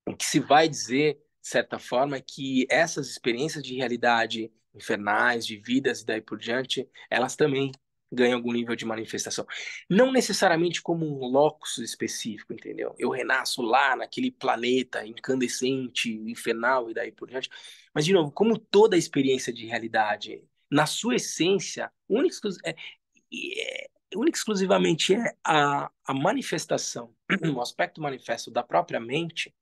o que se vai dizer, de certa forma, é que essas experiências de realidade infernais, de vidas e daí por diante, elas também ganham algum nível de manifestação. Não necessariamente como um locus específico, entendeu? Eu renasço lá naquele planeta incandescente, infernal e daí por diante. Mas, de novo, como toda experiência de realidade, na sua essência, única e exclusivamente é a manifestação, o aspecto manifesto da própria mente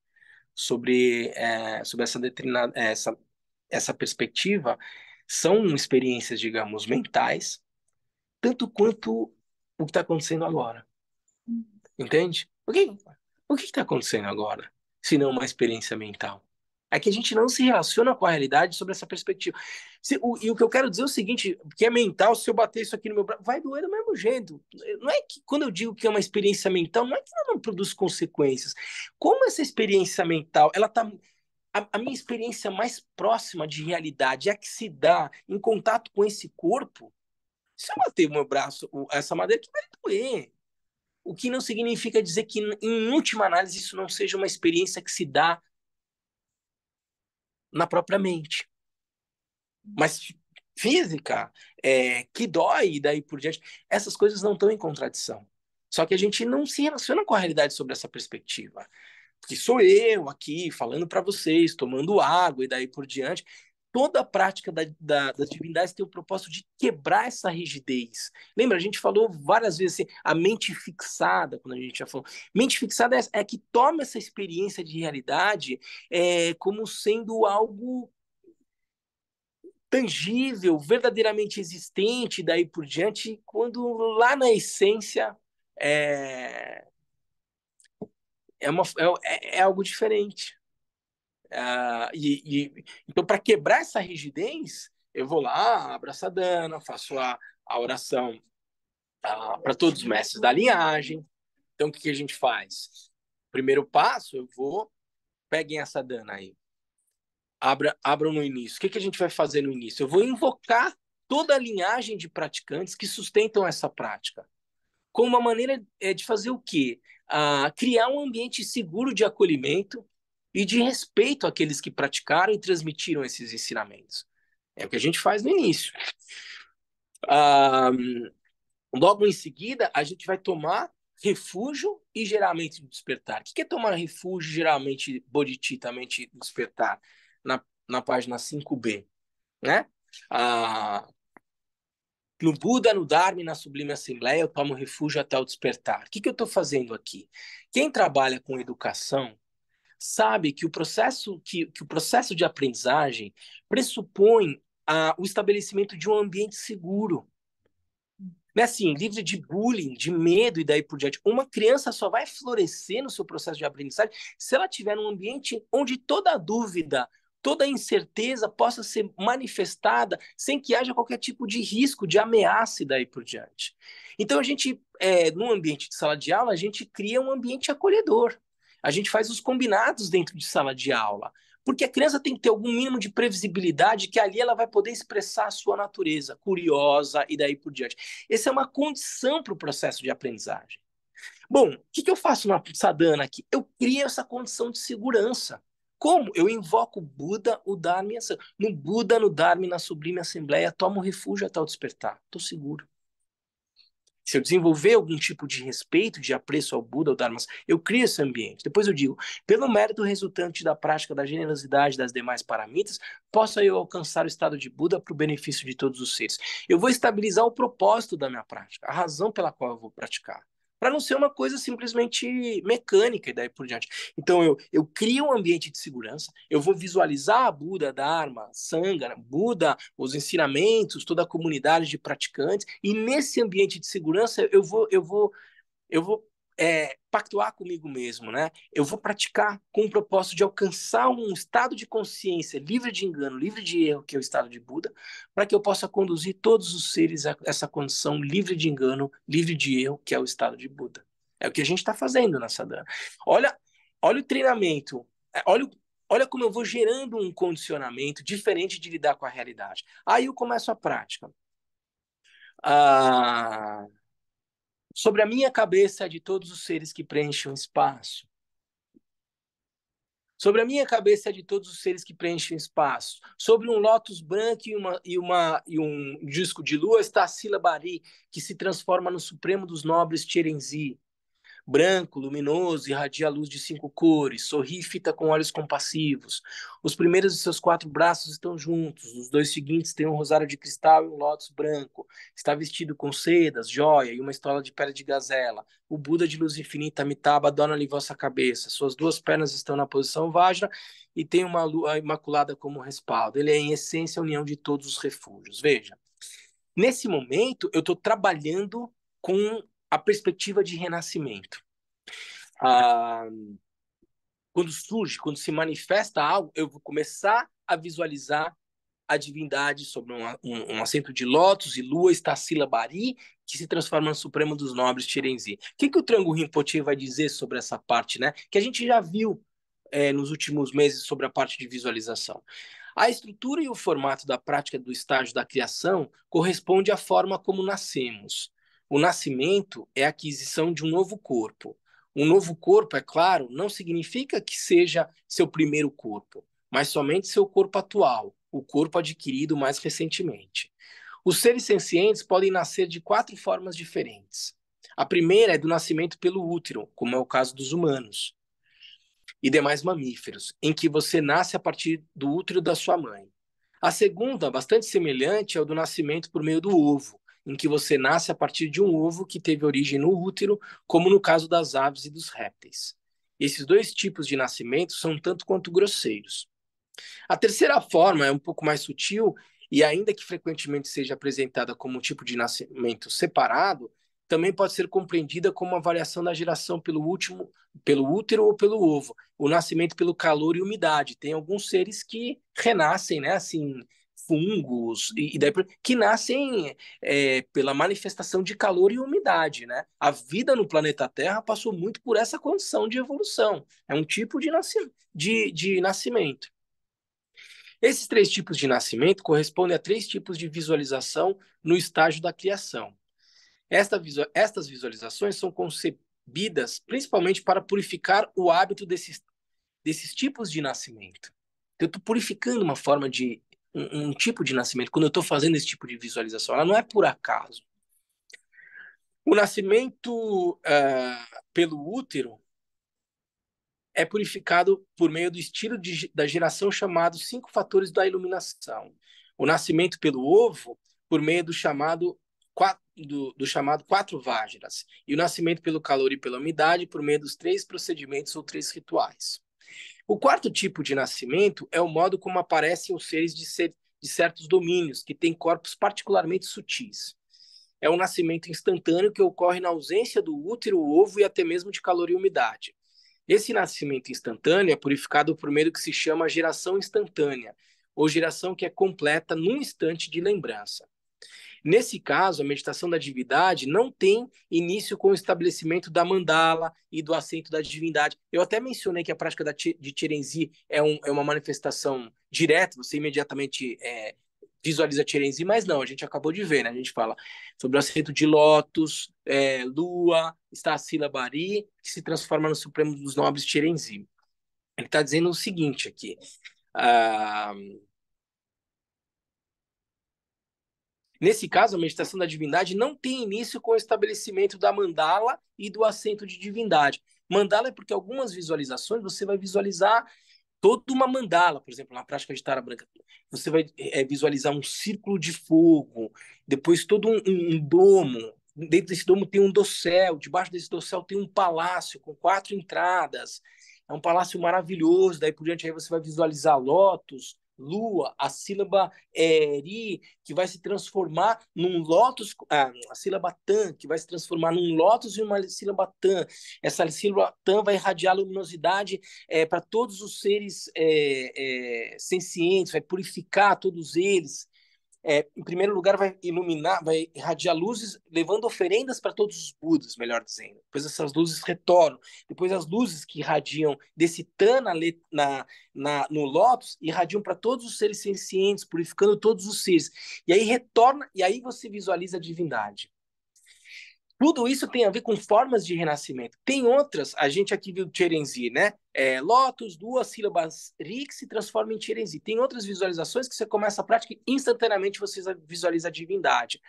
sobre essa determinada, essa perspectiva, são experiências, digamos, mentais, tanto quanto o que está acontecendo agora. Entende? O que está acontecendo agora, se não uma experiência mental? É que a gente não se relaciona com a realidade sobre essa perspectiva. E o que eu quero dizer é o seguinte, que é mental, se eu bater isso aqui no meu braço, vai doer do mesmo jeito. Não é que, quando eu digo que é uma experiência mental, não é que ela não produz consequências. Como essa experiência mental, ela tá... A minha experiência mais próxima de realidade é a que se dá em contato com esse corpo. Se eu bater o meu braço, essa madeira, que vai doer. O que não significa dizer que, em última análise, isso não seja uma experiência que se dá na própria mente. Mas física, que dói e daí por diante, essas coisas não estão em contradição. Só que a gente não se relaciona com a realidade sobre essa perspectiva. Porque sou eu aqui falando para vocês, tomando água e daí por diante. Toda a prática das divindades tem o propósito de quebrar essa rigidez. Lembra, a gente falou várias vezes assim, a mente fixada, quando a gente já falou. Mente fixada é que toma essa experiência de realidade como sendo algo tangível, verdadeiramente existente, daí por diante, quando lá na essência é, é algo diferente. Então, para quebrar essa rigidez, eu vou lá, abro a sadhana, faço a oração para todos os mestres da linhagem. Então, o que a gente faz? Primeiro passo, eu vou, peguem a sadhana aí, abram no início. O que a gente vai fazer no início? Eu vou invocar toda a linhagem de praticantes que sustentam essa prática, com uma maneira de fazer o quê? Criar um ambiente seguro de acolhimento e de respeito àqueles que praticaram e transmitiram esses ensinamentos. É o que a gente faz no início. Ah, Logo em seguida, a gente vai tomar refúgio e geramento de despertar. O que é tomar refúgio, geralmente, bodhicitta, mente despertar? Na página 5b, né? Ah, no Buda, no Dharma e na Sublime Assembleia, eu tomo refúgio até o despertar. O que eu estou fazendo aqui? Quem trabalha com educação sabe que o processo de aprendizagem pressupõe o estabelecimento de um ambiente seguro. Não é assim, livre de bullying, de medo e daí por diante. Uma criança só vai florescer no seu processo de aprendizagem se ela tiver num ambiente onde toda dúvida, toda incerteza possa ser manifestada sem que haja qualquer tipo de risco, de ameaça e daí por diante. Então, num ambiente de sala de aula, a gente cria um ambiente acolhedor. A gente faz os combinados dentro de sala de aula. Porque a criança tem que ter algum mínimo de previsibilidade que ali ela vai poder expressar a sua natureza, curiosa e daí por diante. Essa é uma condição para o processo de aprendizagem. Bom, o que eu faço na sadhana aqui? Eu crio essa condição de segurança. Como? Eu invoco o Buda, o Dharma e a Sangha. No Buda, no Dharma e na Sublime Assembleia, tomo refúgio até o despertar. Estou seguro. Se eu desenvolver algum tipo de respeito, de apreço ao Buda, ao Dharma, eu crio esse ambiente. Depois eu digo, pelo mérito resultante da prática da generosidade das demais paramitas, possa eu alcançar o estado de Buda para o benefício de todos os seres. Eu vou estabilizar o propósito da minha prática, a razão pela qual eu vou praticar. Para não ser uma coisa simplesmente mecânica e daí por diante. Então, eu crio um ambiente de segurança, eu vou visualizar a Buda, Dharma, Sangha, Buda, os ensinamentos, toda a comunidade de praticantes, e nesse ambiente de segurança eu vou pactuar comigo mesmo, né? Eu vou praticar com o propósito de alcançar um estado de consciência livre de engano, livre de erro, que é o estado de Buda, para que eu possa conduzir todos os seres a essa condição livre de engano, livre de erro, que é o estado de Buda. É o que a gente está fazendo na sadhana. Olha, olha o treinamento, olha como eu vou gerando um condicionamento diferente de lidar com a realidade. Aí eu começo a prática. Ah, Sobre a minha cabeça é de todos os seres que preenchem o espaço. Sobre a minha cabeça é de todos os seres que preenchem o espaço. Sobre um lótus branco e um disco de lua está a Sila Bari, que se transforma no supremo dos nobres Chirenzi. branco, luminoso, irradia a luz de 5 cores, sorri e fita com olhos compassivos. Os primeiros de seus 4 braços estão juntos, os 2 seguintes têm um rosário de cristal e um lótus branco. Está vestido com sedas, joia e uma estola de pele de gazela. O Buda de luz infinita Amitabha adorna-lhe vossa cabeça. Suas 2 pernas estão na posição Vajra e tem uma lua imaculada como respaldo. Ele é, em essência, a união de todos os refúgios. Veja, nesse momento, eu estou trabalhando com a perspectiva de renascimento. Ah, quando surge, quando se manifesta algo, eu vou começar a visualizar a divindade sobre um assento de lótus e lua, está a Silabari, que se transforma no Supremo dos Nobres, Tirenzi. O que o Trango Rinpoche vai dizer sobre essa parte, né? Que a gente já viu nos últimos meses sobre a parte de visualização. A estrutura e o formato da prática do estágio da criação corresponde à forma como nascemos. O nascimento é a aquisição de um novo corpo. Um novo corpo, é claro, não significa que seja seu primeiro corpo, mas somente seu corpo atual, o corpo adquirido mais recentemente. Os seres sencientes podem nascer de 4 formas diferentes. A primeira é do nascimento pelo útero, como é o caso dos humanos e demais mamíferos, em que você nasce a partir do útero da sua mãe. A segunda, bastante semelhante, é o do nascimento por meio do ovo, em que você nasce a partir de um ovo que teve origem no útero, como no caso das aves e dos répteis. Esses 2 tipos de nascimento são tanto quanto grosseiros. A terceira forma é um pouco mais sutil e, ainda que frequentemente seja apresentada como um tipo de nascimento separado, também pode ser compreendida como uma variação da geração pelo útero ou pelo ovo, o nascimento pelo calor e umidade. Tem alguns seres que renascem, né, assim, fungos e daí, que nascem pela manifestação de calor e umidade, né? A vida no planeta Terra passou muito por essa condição de evolução. É um tipo de nascimento. Esses 3 tipos de nascimento correspondem a 3 tipos de visualização no estágio da criação. Estas visualizações são concebidas principalmente para purificar o hábito desses tipos de nascimento. Eu estou purificando uma forma de um tipo de nascimento quando eu estou fazendo esse tipo de visualização. Ela não é por acaso. O nascimento pelo útero é purificado por meio do estilo da geração chamado 5 fatores da iluminação. O nascimento pelo ovo, por meio do chamado chamado 4 Vajras. E o nascimento pelo calor e pela umidade, por meio dos 3 procedimentos ou 3 rituais. O quarto tipo de nascimento é o modo como aparecem os seres de certos domínios, que têm corpos particularmente sutis. É um nascimento instantâneo que ocorre na ausência do útero, ovo e até mesmo de calor e umidade. Esse nascimento instantâneo é purificado por meio do que se chama geração instantânea, ou geração que é completa num instante de lembrança. Nesse caso, a meditação da divindade não tem início com o estabelecimento da mandala e do assento da divindade. Eu até mencionei que a prática de Tirenzi é uma manifestação direta, você imediatamente visualiza Tirenzi, mas não, a gente acabou de ver, né? A gente fala sobre o assento de lótus, lua, está a Silabari, que se transforma no Supremo dos Nobres Tirenzi. Ele está dizendo o seguinte aqui. Nesse caso, a meditação da divindade não tem início com o estabelecimento da mandala e do assento de divindade. Mandala é porque algumas visualizações você vai visualizar toda uma mandala, por exemplo, na prática de Tara Branca, você vai visualizar um círculo de fogo, depois todo um domo, dentro desse domo tem um dossel, debaixo desse dossel tem um palácio com 4 entradas, é um palácio maravilhoso, daí por diante aí você vai visualizar lótus, lua, a sílaba ri, que vai se transformar num lótus, a sílaba tan, que vai se transformar num lótus e uma sílaba tan. Essa sílaba tan vai irradiar luminosidade para todos os seres sencientes, vai purificar todos eles. Em primeiro lugar, vai iluminar, vai irradiar luzes, levando oferendas para todos os Budas, melhor dizendo. Depois essas luzes retornam. Depois as luzes que irradiam desse Tana no Lótus irradiam para todos os seres sencientes, purificando todos os seres. E aí retorna, e aí você visualiza a divindade. Tudo isso tem a ver com formas de renascimento. Tem outras, a gente aqui viu Cherenzi, né? Lótus, 2 sílabas ri que se transforma em Cherenzi. Tem outras visualizações que você começa a prática e instantaneamente você visualiza a divindade.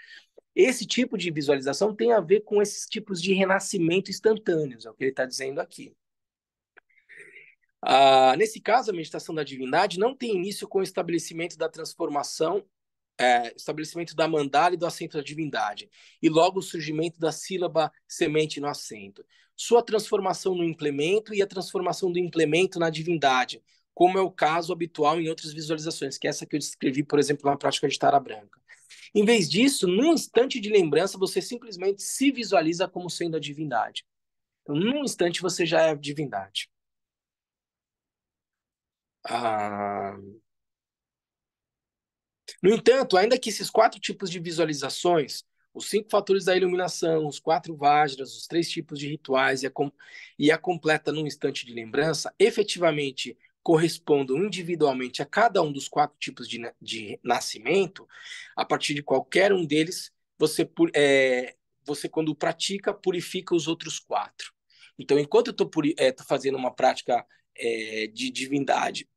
Esse tipo de visualização tem a ver com esses tipos de renascimento instantâneos, é o que ele está dizendo aqui. Nesse caso, a meditação da divindade não tem início com o estabelecimento da transformação, estabelecimento da mandala e do assento da divindade, e logo o surgimento da sílaba semente no assento. Sua transformação no implemento e a transformação do implemento na divindade, como é o caso habitual em outras visualizações, que é essa que eu descrevi, por exemplo, na prática de Tara Branca. Em vez disso, num instante de lembrança, você simplesmente se visualiza como sendo a divindade. Então, num instante, você já é a divindade. Ah, No entanto, ainda que esses 4 tipos de visualizações, os 5 fatores da iluminação, os 4 vajras, os 3 tipos de rituais e a completa num instante de lembrança, efetivamente correspondam individualmente a cada um dos 4 tipos de nascimento, a partir de qualquer um deles, você quando pratica, purifica os outros 4. Então, enquanto eu estou fazendo uma prática de divindade,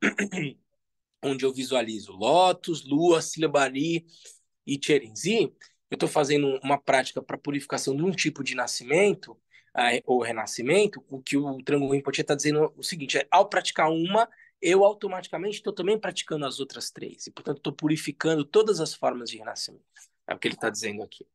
onde eu visualizo Lótus, Lua, Silabari e Cherenzi, eu estou fazendo uma prática para purificação de um tipo de nascimento, ou renascimento. O que o Trango Rinpoche está dizendo é o seguinte, ao praticar uma, eu automaticamente estou também praticando as outras 3, e portanto estou purificando todas as formas de renascimento. É o que ele está dizendo aqui.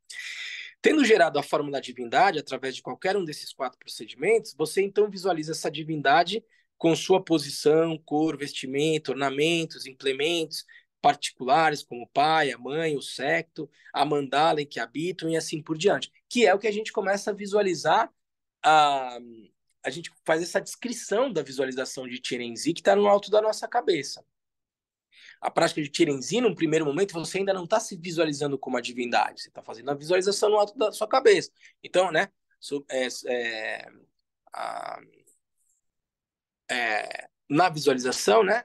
Tendo gerado a forma da divindade através de qualquer um desses 4 procedimentos, você então visualiza essa divindade com sua posição, cor, vestimento, ornamentos, implementos particulares, como o pai, a mãe, o secto, a mandala em que habitam e assim por diante, que é o que a gente começa a visualizar. A gente faz essa descrição da visualização de Tirenzi que está no alto da nossa cabeça. A prática de Tirenzi, num primeiro momento, você ainda não está se visualizando como a divindade, você está fazendo a visualização no alto da sua cabeça. Então, né, a, na visualização, né,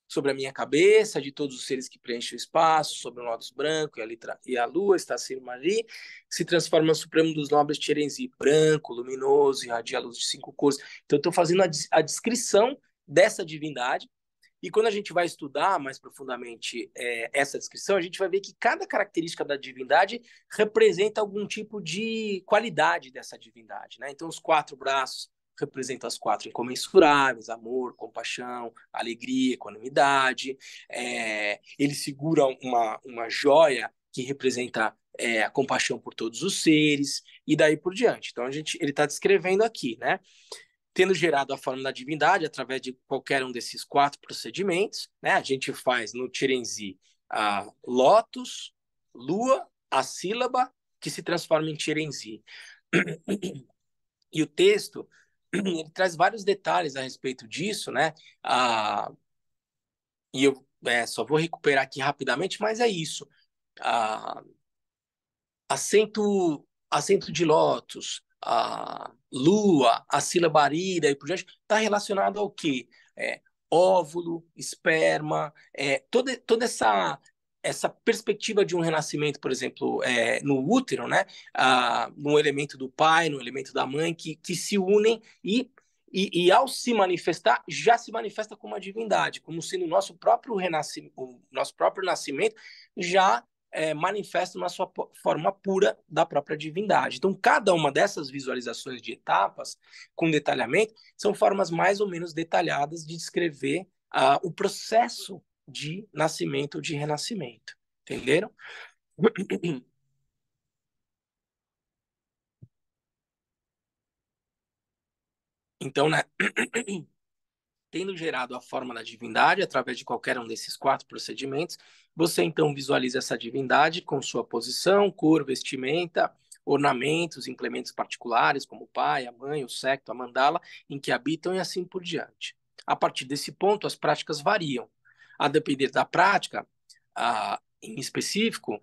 sobre a minha cabeça, de todos os seres que preenchem o espaço, sobre o lótus branco e a lua, está Sir Mari, se transforma no supremo dos nobres Tirenzi, branco, luminoso, irradia a luz de 5 cores. Então, eu estou fazendo a descrição dessa divindade. E quando a gente vai estudar mais profundamente essa descrição, a gente vai ver que cada característica da divindade representa algum tipo de qualidade dessa divindade, né? Então, os 4 braços representam as 4 incomensuráveis: amor, compaixão, alegria, equanimidade. Ele segura uma joia que representa a compaixão por todos os seres, e daí por diante. Então, ele está descrevendo aqui, né? Tendo gerado a forma da divindade através de qualquer um desses 4 procedimentos, né? A gente faz no Tirenzi a Lótus, Lua, a sílaba, que se transforma em Tirenzi. E o texto, ele traz vários detalhes a respeito disso, né? E eu só vou recuperar aqui rapidamente, mas é isso. Ah, acento de lótus, a lua, a sílaba arida e por diante, está relacionado ao quê? Óvulo, esperma, toda essa perspectiva de um renascimento, por exemplo, no útero, né? No elemento do pai, no elemento da mãe, que se unem e ao se manifestar, já se manifesta como uma divindade, como sendo o nosso próprio nascimento já manifesta na sua forma pura da própria divindade. Então, cada uma dessas visualizações de etapas, com detalhamento, são formas mais ou menos detalhadas de descrever o processo de nascimento ou de renascimento. Entenderam? Então, né? Tendo gerado a forma da divindade através de qualquer um desses 4 procedimentos, você então visualiza essa divindade com sua posição, cor, vestimenta, ornamentos, implementos particulares, como o pai, a mãe, o secto, a mandala, em que habitam e assim por diante. A partir desse ponto, as práticas variam. A depender da prática, em específico,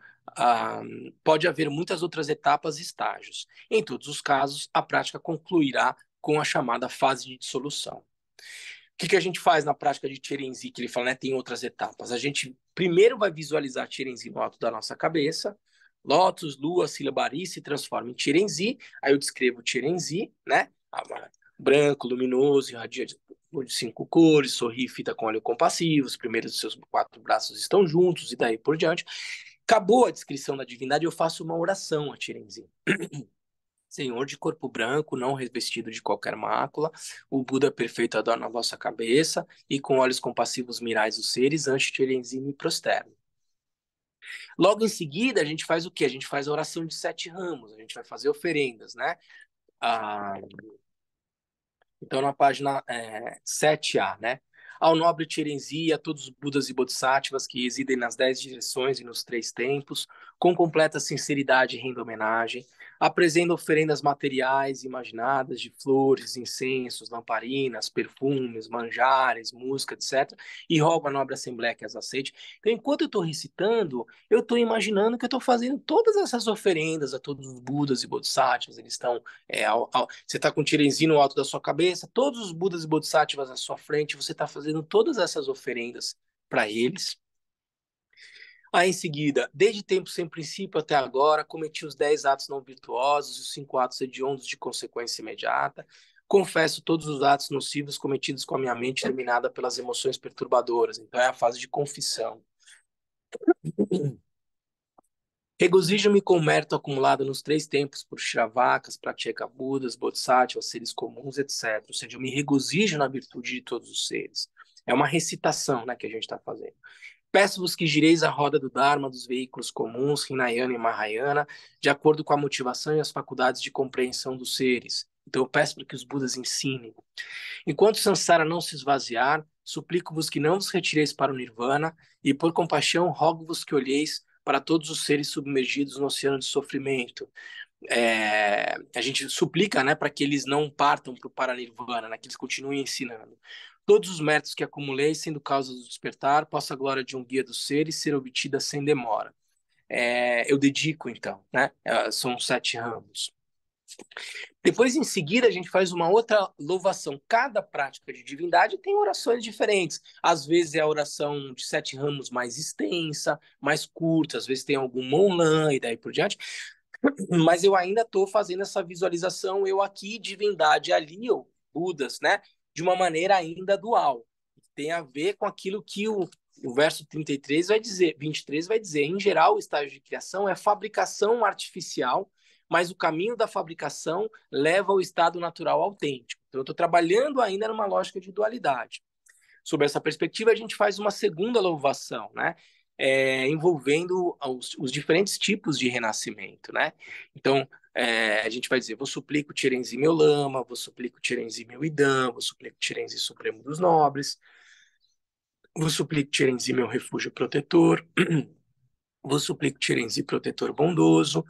pode haver muitas outras etapas e estágios. Em todos os casos, a prática concluirá com a chamada fase de dissolução. O que a gente faz na prática de Tirenzi, que ele fala, né, tem outras etapas. A gente primeiro vai visualizar Tirenzi no alto da nossa cabeça, Lótus, Lua, Silabari se transforma em Tirenzi, aí eu descrevo Tirenzi, né, branco, luminoso, irradia de 5 cores, sorri, fita com óleo compassivo, os primeiros dos seus 4 braços estão juntos, e daí por diante. Acabou a descrição da divindade, eu faço uma oração a Tirenzi. Senhor de corpo branco, não revestido de qualquer mácula, o Buda perfeito adorna a vossa cabeça, e com olhos compassivos mirais os seres, ante Tirenzi me prosterno. Logo em seguida, a gente faz o quê? A gente faz a oração de 7 ramos, a gente vai fazer oferendas, né? Ah, então, na página 7a, né? Ao nobre Tirenzi, a todos os Budas e Bodhisattvas que residem nas 10 direções e nos 3 tempos, com completa sinceridade rendo homenagem, apresenta oferendas materiais imaginadas de flores, incensos, lamparinas, perfumes, manjares, música, etc. E rogo à nobre Assembleia que as aceite. Então, enquanto eu estou recitando, eu estou imaginando que eu estou fazendo todas essas oferendas a todos os Budas e Bodhisattvas, eles estão você está com o Tirenzi no alto da sua cabeça, todos os Budas e Bodhisattvas à sua frente, você está fazendo todas essas oferendas para eles. Aí, em seguida, desde tempo sem princípio até agora, cometi os 10 atos não virtuosos e os 5 atos hediondos de consequência imediata. Confesso todos os atos nocivos cometidos com a minha mente dominada pelas emoções perturbadoras. Então, é a fase de confissão. Regozijo-me com o mérito acumulado nos 3 tempos por Shravakas, Pratyeka Budas, Bodhisattvas, seres comuns, etc. Ou seja, eu me regozijo na virtude de todos os seres. É uma recitação, né, que a gente está fazendo. Peço-vos que gireis a roda do Dharma dos veículos comuns, Hinayana e Mahayana, de acordo com a motivação e as faculdades de compreensão dos seres. Então eu peço para que os Budas ensinem. Enquanto Sansara não se esvaziar, suplico-vos que não vos retireis para o Nirvana, e por compaixão rogo-vos que olheis para todos os seres submergidos no oceano de sofrimento. A gente suplica, né, para que eles não partam para o Paranirvana, né, que eles continuem ensinando. Todos os méritos que acumulei, sendo causa do despertar, possa a glória de um guia dos seres ser obtida sem demora. Eu dedico, então, né? São 7 ramos. Depois, em seguida, a gente faz uma outra louvação. Cada prática de divindade tem orações diferentes. Às vezes é a oração de 7 ramos mais extensa, mais curta, às vezes tem algum monlan e daí por diante. Mas eu ainda estou fazendo essa visualização, eu aqui, divindade ali, ou Budas, né? De uma maneira ainda dual. Tem a ver com aquilo que o verso 33 vai dizer, 23 vai dizer. Em geral, o estágio de criação é fabricação artificial, mas o caminho da fabricação leva ao estado natural autêntico. Então, eu estou trabalhando ainda numa lógica de dualidade. Sob essa perspectiva, a gente faz uma segunda louvação, né? Envolvendo os diferentes tipos de renascimento, né? Então, a gente vai dizer, vou suplico Tirenzi meu lama, vou suplico Tirenzi meu idam, vou suplico Tirenzi supremo dos nobres, vou suplico Tirenzi meu refúgio protetor, vou suplico Tirenzi protetor bondoso,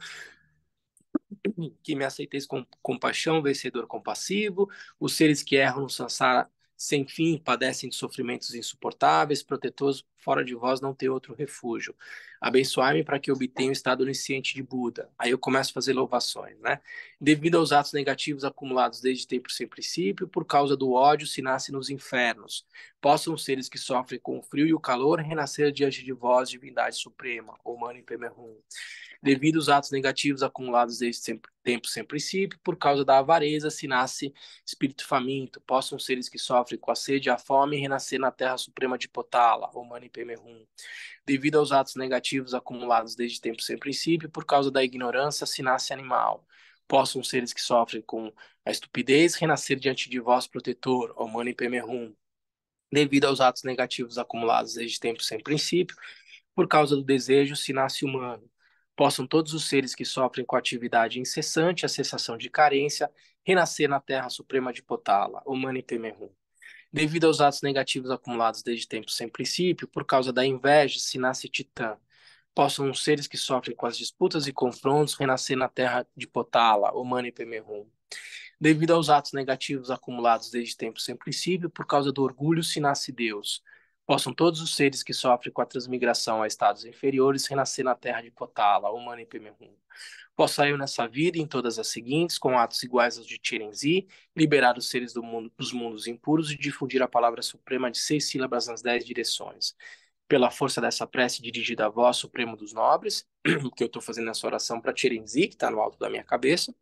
que me aceiteis com compaixão, vencedor compassivo, os seres que erram no samsara sem fim padecem de sofrimentos insuportáveis, protetores fora de vós não tem outro refúgio. Abençoai-me para que eu obtenha o estado onisciente de Buda. Aí eu começo a fazer louvações, né? Devido aos atos negativos acumulados desde tempo sem princípio, por causa do ódio se nasce nos infernos. Possam os seres que sofrem com o frio e o calor renascer diante de vós, divindade suprema, ou Mani Padme Hum, devido aos atos negativos acumulados desde tempo sem princípio, por causa da avareza se nasce espírito faminto, possam seres que sofrem com a sede e a fome renascer na terra suprema de Potala, ou Mani Padme Hum, devido aos atos negativos acumulados desde tempo sem princípio, por causa da ignorância se nasce animal, possam seres que sofrem com a estupidez renascer diante de vós, protetor, ou Mani Padme Hum, devido aos atos negativos acumulados desde tempo sem princípio, por causa do desejo se nasce humano. Possam todos os seres que sofrem com atividade incessante, a cessação de carência, renascer na terra suprema de Potala, o Mani Padme Hum. Devido aos atos negativos acumulados desde tempos sem princípio, por causa da inveja se nasce Titã. Possam os seres que sofrem com as disputas e confrontos renascer na terra de Potala, o Mani Padme Hum. Devido aos atos negativos acumulados desde tempos sem princípio, por causa do orgulho se nasce Deus. Possam todos os seres que sofrem com a transmigração a estados inferiores renascer na terra de Potala, o Mani Padme Hum. Possa eu nessa vida e em todas as seguintes, com atos iguais aos de Tirenzi, liberar os seres dos mundos impuros e difundir a palavra suprema de 6 sílabas nas 10 direções. Pela força dessa prece dirigida a vós, Supremo dos Nobres, que eu estou fazendo essa oração para Tirenzi, que está no alto da minha cabeça,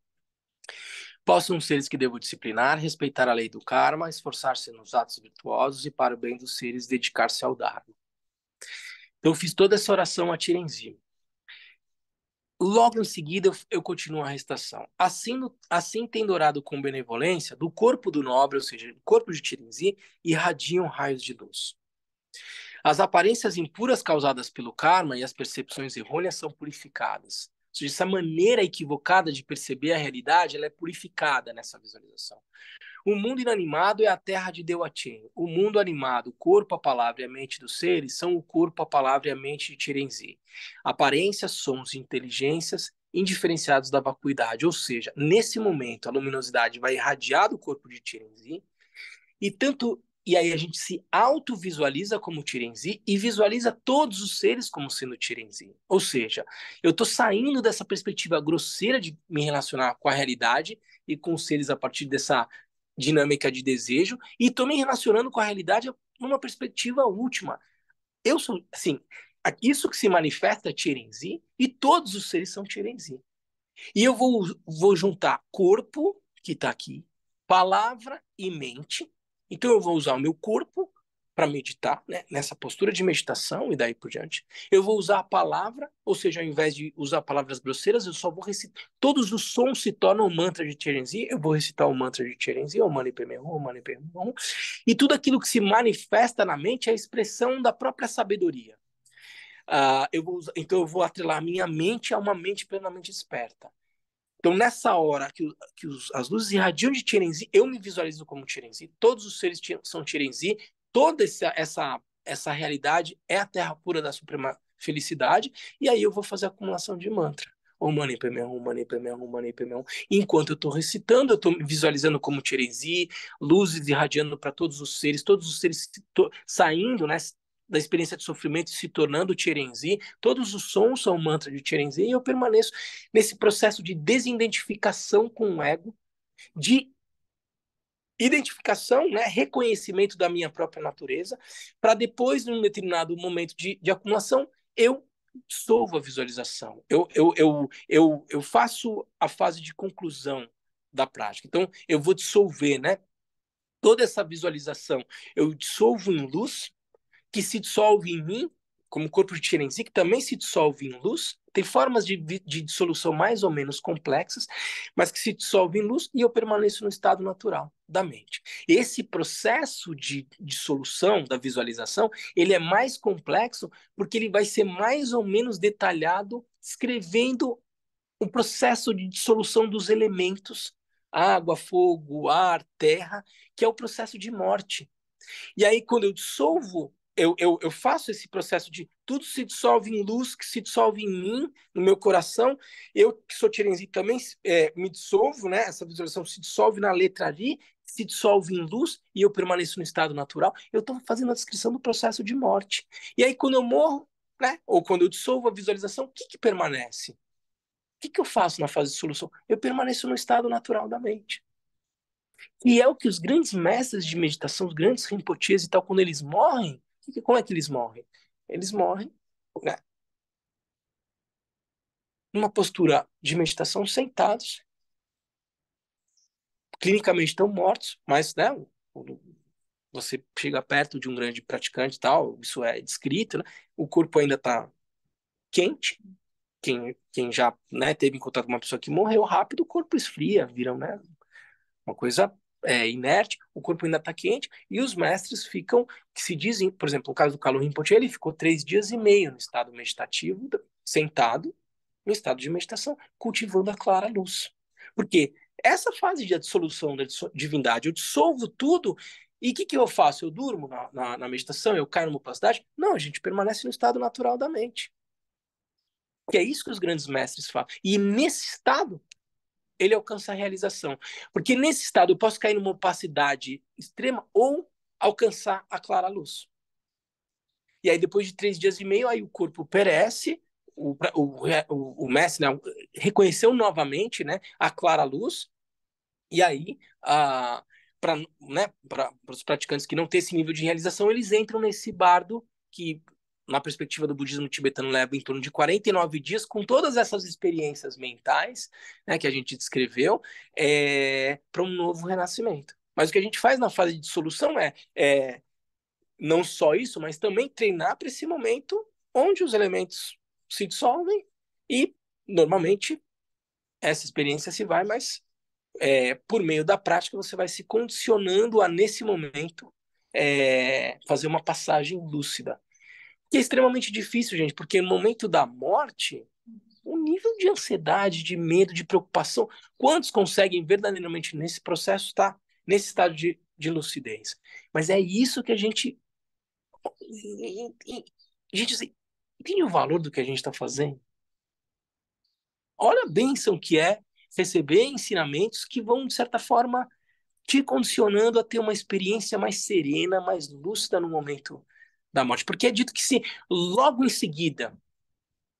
possam os seres que devo disciplinar, respeitar a lei do karma, esforçar-se nos atos virtuosos e, para o bem dos seres, dedicar-se ao Dharma. Então, eu fiz toda essa oração a Tirenzi. Logo em seguida, eu continuo a recitação. Assim tem dourado com benevolência do corpo do nobre, ou seja, do corpo de Tirinzi, irradiam raios de luz. As aparências impuras causadas pelo karma e as percepções errôneas são purificadas. Ou seja, essa maneira equivocada de perceber a realidade, ela é purificada nessa visualização. O mundo inanimado é a terra de Deuachen. O mundo animado, o corpo, a palavra e a mente dos seres, são o corpo, a palavra e a mente de Tirenzi. Aparências, sons e inteligências indiferenciados da vacuidade. Ou seja, nesse momento, a luminosidade vai irradiar do corpo de Tirenzi e aí a gente se autovisualiza como Tirenzi e visualiza todos os seres como sendo Tirenzi. Ou seja, eu estou saindo dessa perspectiva grosseira de me relacionar com a realidade e com os seres a partir dessa dinâmica de desejo e estou me relacionando com a realidade numa perspectiva última. Eu sou, assim, isso que se manifesta é Tirenzi e todos os seres são Tirenzi. E eu vou juntar corpo, que está aqui, palavra e mente. Então eu vou usar o meu corpo para meditar, né, nessa postura de meditação e daí por diante. Eu vou usar a palavra, ou seja, ao invés de usar palavras grosseiras, eu só vou recitar. Todos os sons se tornam um mantra de Tirenzi. Eu vou recitar o mantra de Tirenzi, o Mani Padme Hum, o Mani Padme Hum. E tudo aquilo que se manifesta na mente é a expressão da própria sabedoria. Então eu vou atrelar a minha mente a uma mente plenamente esperta. Então, nessa hora as luzes irradiam de Tirenzi, eu me visualizo como Tirenzi, todos os seres são Tirenzi, toda essa realidade é a terra pura da suprema felicidade, e aí eu vou fazer a acumulação de mantra. Om Mani Padme Hum, Mani Padme Hum, Mani Padme Hum. Enquanto eu estou recitando, eu estou me visualizando como Tirenzi, luzes irradiando para todos os seres saindo, né, da experiência de sofrimento e se tornando Tirenzi, todos os sons são mantra de Tirenzi, e eu permaneço nesse processo de desidentificação com o ego, de identificação, né, reconhecimento da minha própria natureza, para depois, num determinado momento de acumulação, eu dissolvo a visualização. Eu faço a fase de conclusão da prática. Então, eu vou dissolver, né, toda essa visualização. Eu dissolvo em luz, que se dissolve em mim, como o corpo de Tirenzi, que também se dissolve em luz. Tem formas de dissolução mais ou menos complexas, mas que se dissolve em luz e eu permaneço no estado natural da mente. Esse processo de dissolução da visualização, ele é mais complexo porque ele vai ser mais ou menos detalhado, escrevendo o processo de dissolução dos elementos, água, fogo, ar, terra, que é o processo de morte. E aí, quando eu dissolvo, eu faço esse processo de tudo se dissolve em luz, que se dissolve em mim, no meu coração. Eu, que sou Tirenzi, também me dissolvo, né? Essa visualização se dissolve na letra ali, se dissolve em luz e eu permaneço no estado natural. Eu estou fazendo a descrição do processo de morte. E aí, quando eu morro, né? Ou quando eu dissolvo a visualização, o que permanece? O que eu faço na fase de solução? Eu permaneço no estado natural da mente. E é o que os grandes mestres de meditação, os grandes rinpoches e tal, quando eles morrem, como é que eles morrem? Eles morrem, né, numa postura de meditação sentados, clinicamente estão mortos, mas, né, você chega perto de um grande praticante e tal, isso é descrito, né, o corpo ainda está quente, quem já, né, teve em contato com uma pessoa que morreu rápido, o corpo esfria, vira, né, uma coisa inerte, o corpo ainda está quente, e os mestres ficam, que se dizem, por exemplo, no caso do Kalu Rinpoche, ele ficou 3 dias e meio no estado meditativo, sentado, no estado de meditação, cultivando a clara luz. Porque essa fase de dissolução da divindade, eu dissolvo tudo, e o que eu faço? Eu durmo na meditação, eu caio numa opacidade? Não, a gente permanece no estado natural da mente. Que é isso que os grandes mestres falam. E nesse estado, ele alcança a realização. Porque nesse estado eu posso cair numa opacidade extrema ou alcançar a clara luz. E aí, depois de 3 dias e meio, aí o corpo perece, o mestre, né, reconheceu novamente, né, a clara luz, e aí, para, né, os praticantes que não têm esse nível de realização, eles entram nesse bardo que, na perspectiva do budismo tibetano, leva em torno de 49 dias, com todas essas experiências mentais, né, que a gente descreveu, para um novo renascimento. Mas o que a gente faz na fase de dissolução é não só isso, mas também treinar para esse momento onde os elementos se dissolvem e normalmente, essa experiência se vai, mas por meio da prática você vai se condicionando a, nesse momento, fazer uma passagem lúcida. Que é extremamente difícil, gente, porque no momento da morte, o nível de ansiedade, de medo, de preocupação, quantos conseguem verdadeiramente nesse processo estar nesse estado de lucidez? Mas é isso que a gente. Gente, assim, entende o valor do que a gente está fazendo? Olha a bênção que é receber ensinamentos que vão, de certa forma, te condicionando a ter uma experiência mais serena, mais lúcida no momento da morte. Porque é dito que se logo em seguida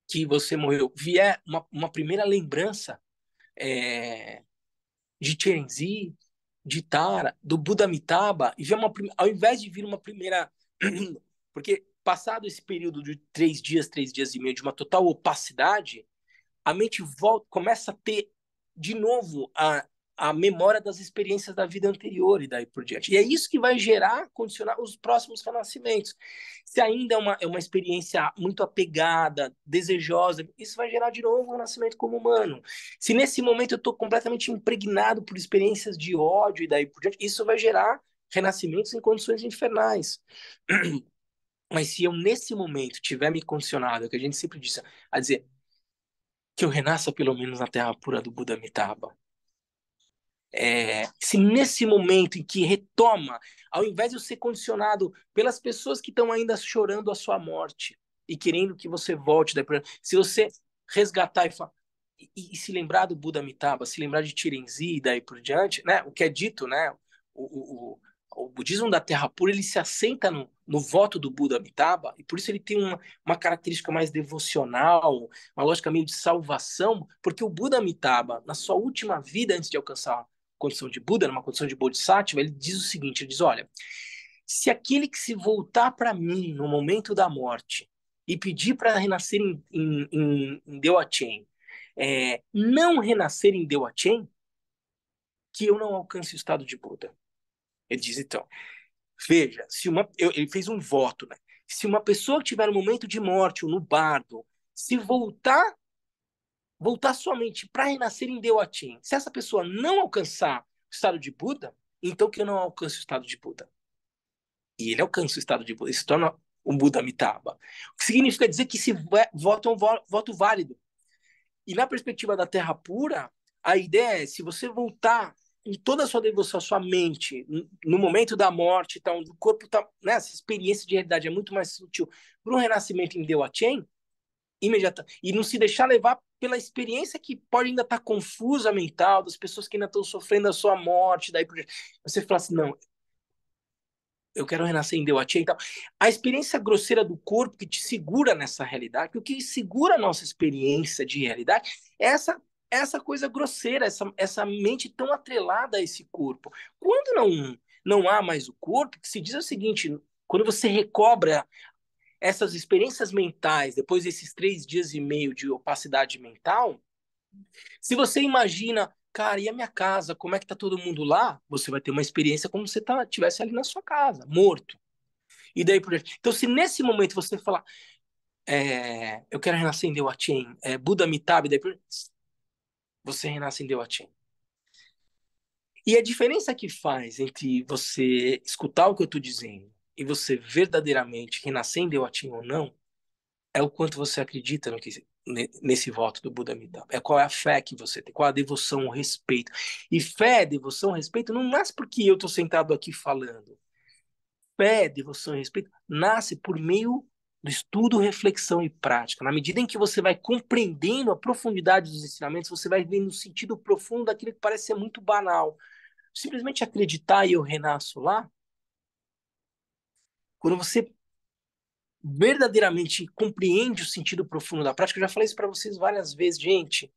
que você morreu vier uma primeira lembrança é, de Chirenzi, de Tara, do Buda Amitabha, e vier ao invés de vir uma primeira. Porque passado esse período de 3 dias e meio de uma total opacidade, a mente volta, começa a ter de novo a memória das experiências da vida anterior e daí por diante. E é isso que vai gerar, condicionar os próximos renascimentos. Se ainda é uma experiência muito apegada, desejosa, isso vai gerar de novo um nascimento como humano. Se nesse momento eu estou completamente impregnado por experiências de ódio e daí por diante, isso vai gerar renascimentos em condições infernais. Mas se eu, nesse momento, tiver me condicionado, é o que a gente sempre disse, a dizer, que eu renasça pelo menos na terra pura do Buda Amitabha. Se nesse momento em que retoma, ao invés de eu ser condicionado pelas pessoas que estão ainda chorando a sua morte e querendo que você volte, se você resgatar e se lembrar do Buda Amitabha, se lembrar de Chirenzi e daí por diante, né? O que é dito, né? O budismo da Terra Pura ele se assenta no voto do Buda Amitabha e por isso ele tem uma característica mais devocional, uma lógica meio de salvação, porque o Buda Amitabha, na sua última vida antes de alcançar a condição de Buda, numa condição de Bodhisattva, ele diz o seguinte, ele diz, olha, se aquele que se voltar para mim no momento da morte e pedir para renascer em Deuachen, não renascer em Deuachen, que eu não alcance o estado de Buda. Ele diz, então, veja, ele fez um voto, né? Se uma pessoa que tiver no momento de morte ou no bardo, se voltar somente para renascer em Deuatin, se essa pessoa não alcançar o estado de Buda, então que eu não alcance o estado de Buda. E ele alcança o estado de Buda, ele se torna um Buda Amitabha. O que significa dizer que esse voto é um voto válido. E na perspectiva da Terra Pura, a ideia é, se você voltar com toda a sua devoção, a sua mente, no momento da morte, então, o corpo está, né, essa experiência de realidade é muito mais sutil, para um renascimento em Deuachen, imediata, e não se deixar levar pela experiência que pode ainda estar confusa mental, das pessoas que ainda estão sofrendo a sua morte, daí você fala assim, não, eu quero renascer em Deuachen e tal. A experiência grosseira do corpo que te segura nessa realidade, o que segura a nossa experiência de realidade é essa coisa grosseira, essa mente tão atrelada a esse corpo. Quando não há mais o corpo, que se diz o seguinte, quando você recobra essas experiências mentais, depois desses 3 dias e meio de opacidade mental, se você imagina, cara, e a minha casa, como é que tá todo mundo lá? Você vai ter uma experiência como se você tivesse ali na sua casa, morto. E daí por diante. Então, se nesse momento você falar, eu quero renascer em Deuachen, Buda Amitabha, daí por você renasce em Deuachen. E a diferença que faz entre você escutar o que eu estou dizendo e você verdadeiramente renascer em Deuachen ou não, é o quanto você acredita nesse voto do Buda Amitabha. É qual é a fé que você tem, qual a devoção, o respeito. E fé, devoção, respeito não nasce porque eu estou sentado aqui falando. Fé, devoção e respeito nasce por meio do estudo, reflexão e prática. Na medida em que você vai compreendendo a profundidade dos ensinamentos, você vai vendo o sentido profundo daquilo que parece ser muito banal. Simplesmente acreditar e eu renasço lá, quando você verdadeiramente compreende o sentido profundo da prática, eu já falei isso para vocês várias vezes, gente.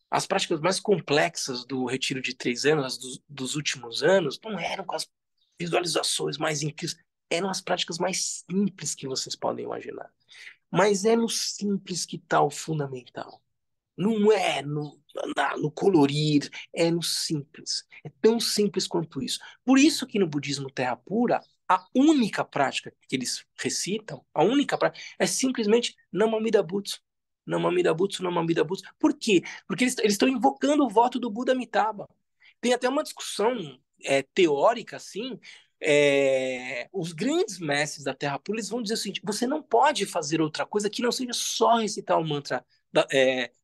As práticas mais complexas do retiro de 3 anos, dos últimos anos, não eram com as visualizações mais incríveis, eram as práticas mais simples que vocês podem imaginar. Mas é no simples que está o fundamental. Não é no colorir, é no simples. É tão simples quanto isso. Por isso que no budismo Terra Pura, a única prática que eles recitam, a única prática, é simplesmente Namamida Butsu. Namamida Butsu, Namamida Butsu. Por quê? Porque eles estão invocando o voto do Buda Amitabha. Tem até uma discussão teórica, assim, os grandes mestres da Terra Pura, eles vão dizer o seguinte: você não pode fazer outra coisa que não seja só recitar o mantra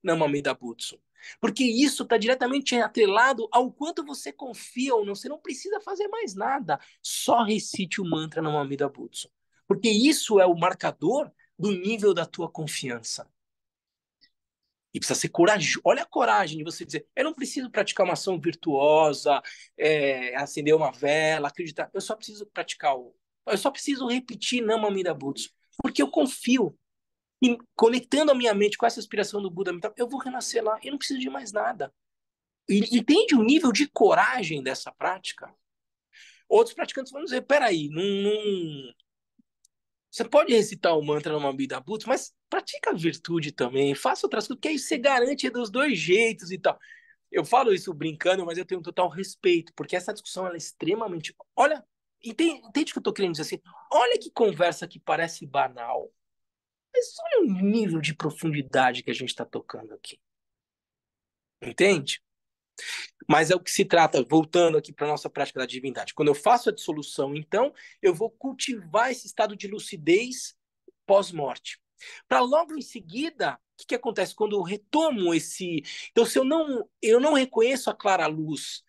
Namamida Butsu. Porque isso está diretamente atrelado ao quanto você confia ou não. Você não precisa fazer mais nada. Só recite o mantra Namamida Butsu. Porque isso é o marcador do nível da tua confiança. E precisa ser corajoso. Olha a coragem de você dizer: eu não preciso praticar uma ação virtuosa, acender uma vela, acreditar. Eu só preciso praticar eu só preciso repetir Namamida Butsu. Porque eu confio. E conectando a minha mente com essa inspiração do Buda, eu vou renascer lá. Eu não preciso de mais nada. E entende o nível de coragem dessa prática? Outros praticantes vão dizer: peraí, você pode recitar o mantra numa Amida Butsu, mas pratica a virtude também, faça outras coisas, porque aí você garante dos dois jeitos e tal. Eu falo isso brincando, mas eu tenho um total respeito, porque essa discussão ela é extremamente. Olha, entende o que eu estou querendo dizer assim? Olha que conversa que parece banal, mas olha o nível de profundidade que a gente está tocando aqui. Entende? Mas é o que se trata, voltando aqui para a nossa prática da divindade. Quando eu faço a dissolução, então, eu vou cultivar esse estado de lucidez pós-morte. Para logo em seguida, o que acontece quando eu retomo esse. Então, se eu não reconheço a clara luz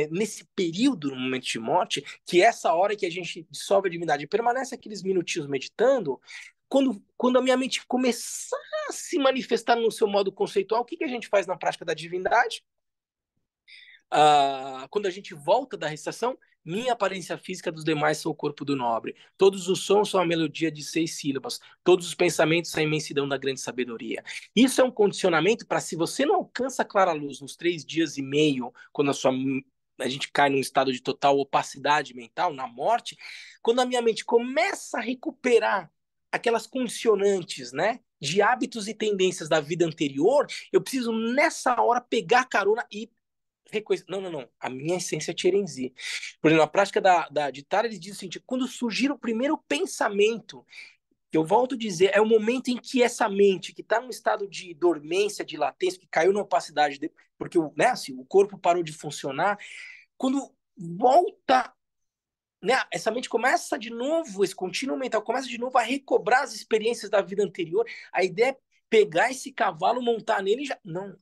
nesse período, no momento de morte, que é essa hora que a gente dissolve a divindade e permanece aqueles minutinhos meditando, quando a minha mente começar a se manifestar no seu modo conceitual, o que a gente faz na prática da divindade? Quando a gente volta da recitação, minha aparência física dos demais são o corpo do nobre. Todos os sons são a melodia de 6 sílabas. Todos os pensamentos são a imensidão da grande sabedoria. Isso é um condicionamento para, se você não alcança a clara luz nos 3 dias e meio, quando a gente cai num estado de total opacidade mental, na morte, quando a minha mente começa a recuperar aquelas condicionantes, né, de hábitos e tendências da vida anterior, eu preciso nessa hora pegar carona e reconhecer. Não, não, não. A minha essência é Tirenzi. Por exemplo, na prática de Tara, eles dizem o seguinte: quando surgir o primeiro pensamento, que eu volto a dizer, é o momento em que essa mente, que está num estado de dormência, de latência, que caiu na opacidade, porque né, assim, o corpo parou de funcionar, quando volta, né, essa mente começa de novo, esse contínuo mental começa de novo a recobrar as experiências da vida anterior. A ideia é pegar esse cavalo, montar nele e já. Não,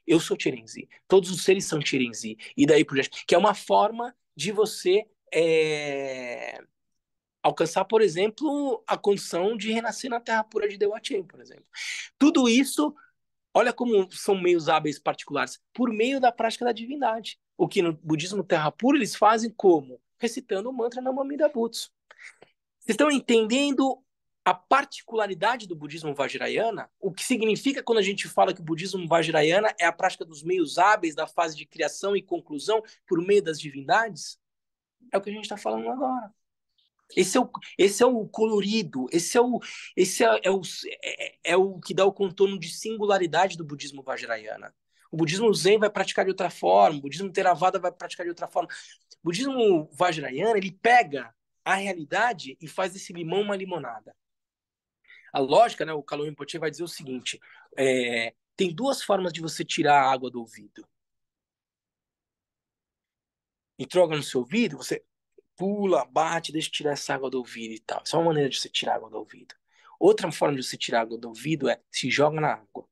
eu sou Tirenzi. Todos os seres são Tirenzi. E daí por diante. Que é uma forma de você alcançar, por exemplo, a condição de renascer na Terra Pura de Dewachen, por exemplo. Tudo isso, olha como são meios hábeis particulares, por meio da prática da divindade. O que no budismo Terra Pura eles fazem como? Recitando o mantra Namamida Butsu. Vocês estão entendendo a particularidade do budismo Vajrayana? O que significa quando a gente fala que o budismo Vajrayana é a prática dos meios hábeis da fase de criação e conclusão por meio das divindades? É o que a gente está falando agora. Esse é o colorido, esse é o que dá o contorno de singularidade do budismo Vajrayana. O budismo Zen vai praticar de outra forma, o budismo Theravada vai praticar de outra forma. O budismo Vajrayana, ele pega a realidade e faz desse limão uma limonada. A lógica, né, o Kalon Rinpoche vai dizer o seguinte: tem duas formas de você tirar a água do ouvido. Entrou água no seu ouvido, você pula, bate, deixa tirar essa água do ouvido e tal. Essa é uma maneira de você tirar a água do ouvido. Outra forma de você tirar a água do ouvido é se joga na água.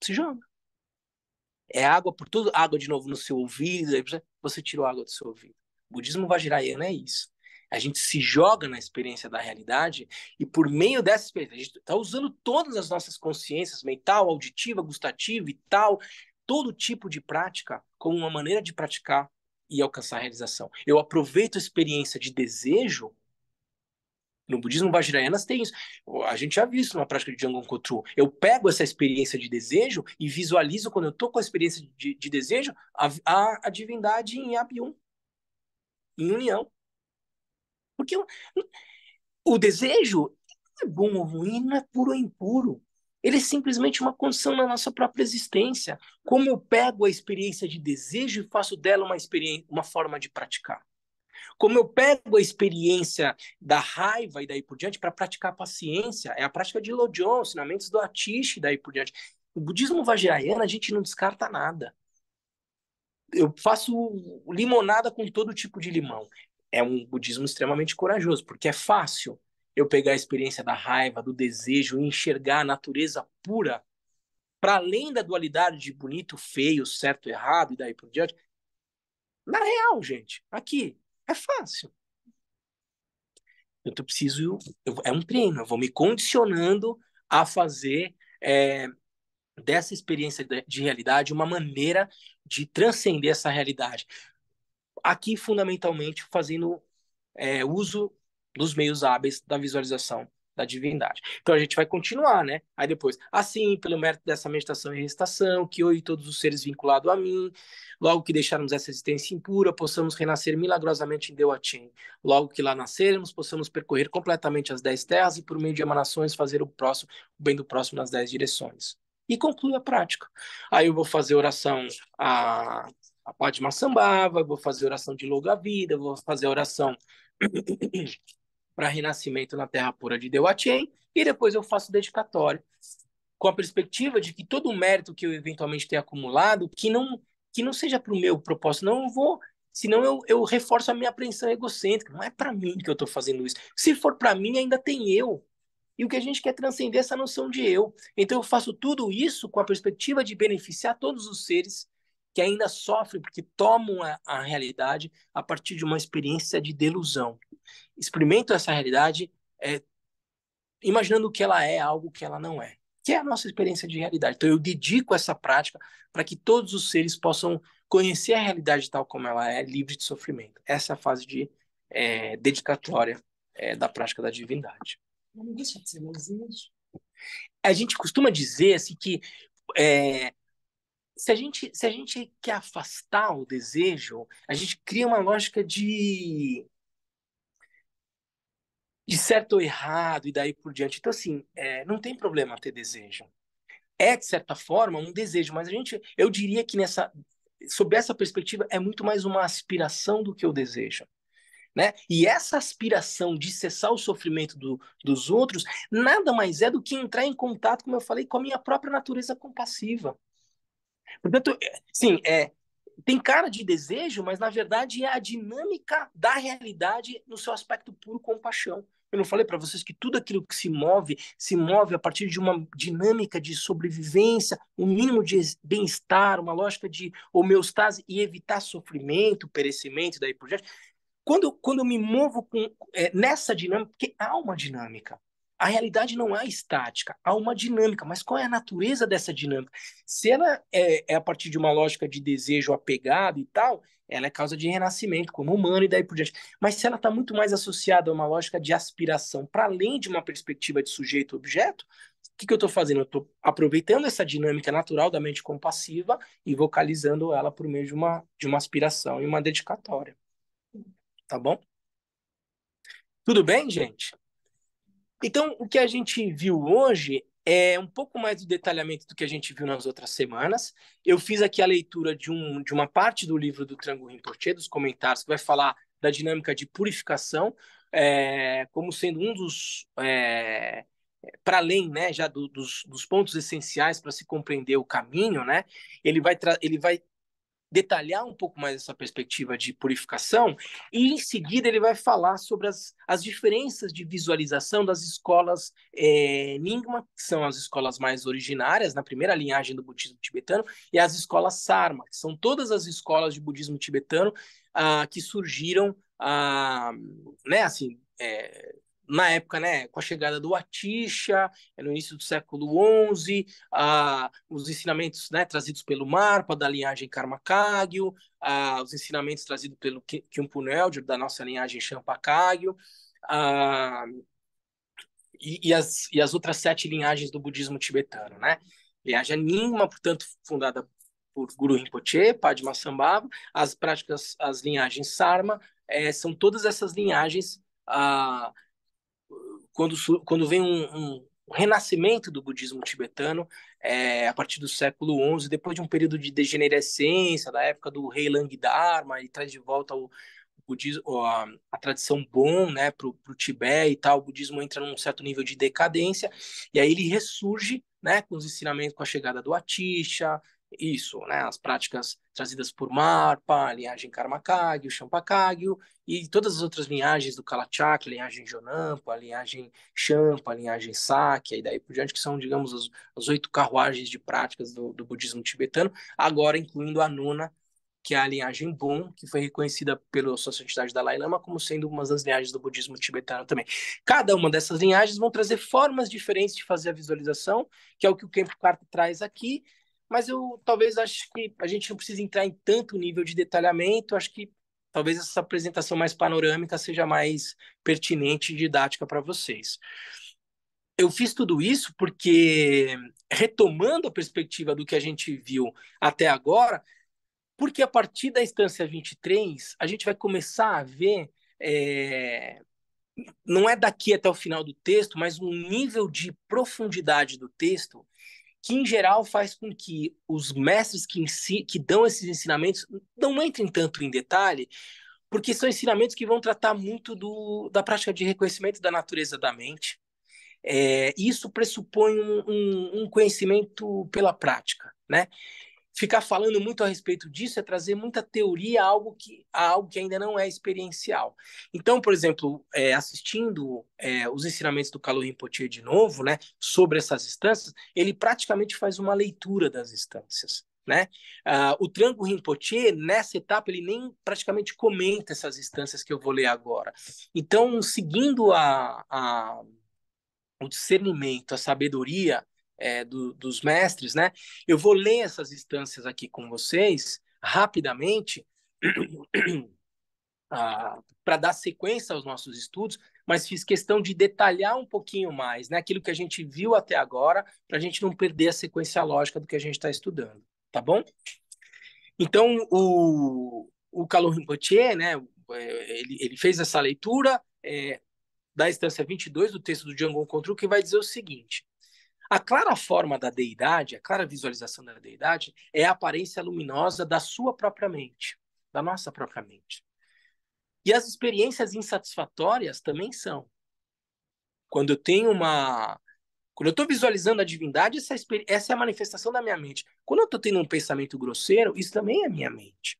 Se joga. É água por tudo, água de novo no seu ouvido, aí você tirou a água do seu ouvido. O budismo Vajrayana é isso. A gente se joga na experiência da realidade e por meio dessa experiência, a gente está usando todas as nossas consciências, mental, auditiva, gustativa e tal, todo tipo de prática como uma maneira de praticar e alcançar a realização. Eu aproveito a experiência de desejo. No budismo Vajrayana tem isso. A gente já viu isso na prática de Jangon Kotru. Eu pego essa experiência de desejo e visualizo, quando eu estou com a experiência de desejo, a divindade em Abhyum, em união. Porque o desejo não é bom ou ruim, não é puro ou impuro. Ele é simplesmente uma condição na nossa própria existência. Como eu pego a experiência de desejo e faço dela uma forma de praticar. Como eu pego a experiência da raiva e daí por diante para praticar a paciência, é a prática de Lojong, ensinamentos do Atish e daí por diante. O budismo vajrayana, a gente não descarta nada. Eu faço limonada com todo tipo de limão. É um budismo extremamente corajoso, porque é fácil eu pegar a experiência da raiva, do desejo e enxergar a natureza pura para além da dualidade de bonito, feio, certo, errado e daí por diante. Na real, gente, aqui é fácil. Eu preciso, é um treino, eu vou me condicionando a fazer dessa experiência de realidade uma maneira de transcender essa realidade. Aqui, fundamentalmente, fazendo uso dos meios hábeis da visualização da divindade. Então a gente vai continuar, né? Aí depois, assim, pelo mérito dessa meditação e recitação, que eu e todos os seres vinculados a mim, logo que deixarmos essa existência impura, possamos renascer milagrosamente em Deuatin. Logo que lá nascermos, possamos percorrer completamente as 10 terras e, por meio de emanações, fazer o bem do próximo nas 10 direções. E conclui a prática. Aí eu vou fazer oração a Padmasambhava, vou fazer oração de longa vida, vou fazer oração para renascimento na terra pura de Deuachen, e depois eu faço dedicatório, com a perspectiva de que todo o mérito que eu eventualmente tenha acumulado, que não seja para o meu propósito, não eu vou, senão eu reforço a minha apreensão egocêntrica, não é para mim que eu estou fazendo isso. Se for para mim, ainda tem eu. E o que a gente quer transcender é essa noção de eu. Então eu faço tudo isso com a perspectiva de beneficiar todos os seres que ainda sofrem porque tomam a realidade a partir de uma experiência de delusão. Experimentam essa realidade imaginando que ela é algo que ela não é, que é a nossa experiência de realidade. Então eu dedico essa prática para que todos os seres possam conhecer a realidade tal como ela é, livre de sofrimento. Essa é a fase de dedicatória da prática da divindade. Não deixa de ser um desejo. A gente costuma dizer assim que é, se a gente quer afastar o desejo, a gente cria uma lógica de certo ou errado e daí por diante. Então, assim, não tem problema ter desejo. É, de certa forma, um desejo, mas eu diria que sob essa perspectiva, é muito mais uma aspiração do que o desejo. Né? E essa aspiração de cessar o sofrimento dos outros nada mais é do que entrar em contato, como eu falei, com a minha própria natureza compassiva. Portanto, sim, tem cara de desejo, mas na verdade é a dinâmica da realidade no seu aspecto puro compaixão. Eu não falei para vocês que tudo aquilo que se move a partir de uma dinâmica de sobrevivência, um mínimo de bem-estar, uma lógica de homeostase e evitar sofrimento, perecimento, daí por diante. Quando eu me movo nessa dinâmica, porque há uma dinâmica. A realidade não é estática, há uma dinâmica. Mas qual é a natureza dessa dinâmica? Se ela é a partir de uma lógica de desejo apegado e tal, ela é causa de renascimento como humano e daí por diante. Mas se ela está muito mais associada a uma lógica de aspiração, para além de uma perspectiva de sujeito-objeto, o que eu estou fazendo? Eu estou aproveitando essa dinâmica natural da mente compassiva e vocalizando ela por meio de uma aspiração e uma dedicatória. Tá bom? Tudo bem, gente? Então, o que a gente viu hoje é um pouco mais do detalhamento do que a gente viu nas outras semanas. Eu fiz aqui a leitura de uma parte do livro do Trango Rinpoche, dos comentários, que vai falar da dinâmica de purificação, como sendo um dos, para além, né, já dos pontos essenciais para se compreender o caminho, né? Ele vai detalhar um pouco mais essa perspectiva de purificação e em seguida ele vai falar sobre as diferenças de visualização das escolas Nyingma, que são as escolas mais originárias, na primeira linhagem do budismo tibetano, e as escolas Sarma, que são todas as escolas de budismo tibetano que surgiram, né, assim, na época, né, com a chegada do Atisha, no início do século XI, os ensinamentos, né, trazidos pelo Marpa, da linhagem Karma Kagyu, os ensinamentos trazidos pelo Khyumpu Elder, da nossa linhagem Champa Kagyu, e as outras 7 linhagens do budismo tibetano, né? Linhagem Nyingma, portanto, fundada por Guru Rinpoche, Padmasambhava, as práticas, as linhagens Sarma, são todas essas linhagens quando vem um renascimento do budismo tibetano a partir do século XI, depois de um período de degenerescência, da época do rei Langdharma, e traz de volta o budismo, a tradição Bon, né, para o Tibete e tal, o budismo entra num certo nível de decadência, e aí ele ressurge, né, com os ensinamentos, com a chegada do Atisha, isso, né, as práticas trazidas por Marpa, a linhagem Karmakagyu, Champakagyu, e todas as outras linhagens do Kalachakra, a linhagem Jonampa, a linhagem Champa, a linhagem Sakya, e daí por diante, que são, digamos, as 8 carruagens de práticas do budismo tibetano, agora incluindo a nona, que é a linhagem Bon, que foi reconhecida pela Sociedade Dalai Lama como sendo uma das linhagens do budismo tibetano também. Cada uma dessas linhagens vão trazer formas diferentes de fazer a visualização, que é o que o Kempo Karta traz aqui, mas eu talvez acho que a gente não precisa entrar em tanto nível de detalhamento, acho que talvez essa apresentação mais panorâmica seja mais pertinente e didática para vocês. Eu fiz tudo isso porque, retomando a perspectiva do que a gente viu até agora, porque a partir da instância 23, a gente vai começar a ver, não é daqui até o final do texto, mas um nível de profundidade do texto que, em geral, faz com que os mestres que dão esses ensinamentos não entrem tanto em detalhe, porque são ensinamentos que vão tratar muito da prática de reconhecimento da natureza da mente. Isso pressupõe um conhecimento pela prática, né? Ficar falando muito a respeito disso é trazer muita teoria a algo que ainda não é experiencial. Então, por exemplo, assistindo os ensinamentos do Kalu Rinpoche de novo, né, sobre essas instâncias, ele praticamente faz uma leitura das instâncias. Né? O Trango Rinpoche, nessa etapa, ele nem praticamente comenta essas instâncias que eu vou ler agora. Então, seguindo o discernimento, a sabedoria dos mestres, né? Eu vou ler essas instâncias aqui com vocês rapidamente para dar sequência aos nossos estudos, mas fiz questão de detalhar um pouquinho mais, né? Aquilo que a gente viu até agora, para a gente não perder a sequência lógica do que a gente está estudando, tá bom? Então, o Kalu Rinpoche, né? Ele fez essa leitura da instância 22 do texto do Django Control, que vai dizer o seguinte: a clara forma da deidade, a clara visualização da deidade, é a aparência luminosa da sua própria mente, da nossa própria mente. E as experiências insatisfatórias também são. Quando eu tenho uma. Quando eu estou visualizando a divindade, essa é a manifestação da minha mente. Quando eu estou tendo um pensamento grosseiro, isso também é minha mente.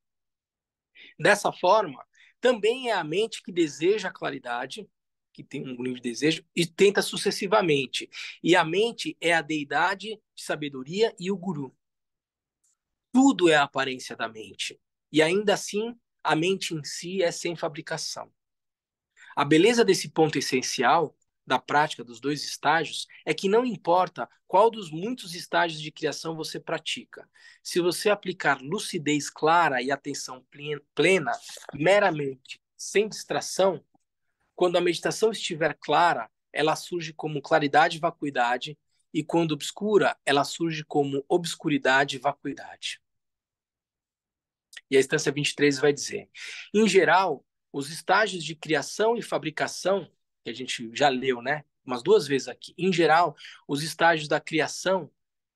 Dessa forma, também é a mente que deseja a claridade, que tem um nível de desejo, e tenta sucessivamente. E a mente é a deidade de sabedoria e o guru. Tudo é a aparência da mente. E ainda assim, a mente em si é sem fabricação. A beleza desse ponto essencial da prática dos 2 estágios é que não importa qual dos muitos estágios de criação você pratica. Se você aplicar lucidez clara e atenção plena, meramente, sem distração, quando a meditação estiver clara, ela surge como claridade e vacuidade, e quando obscura, ela surge como obscuridade e vacuidade. E a instância 23 vai dizer: em geral, os estágios de criação e fabricação, que a gente já leu, né? Umas 2 vezes aqui. Em geral, os estágios da criação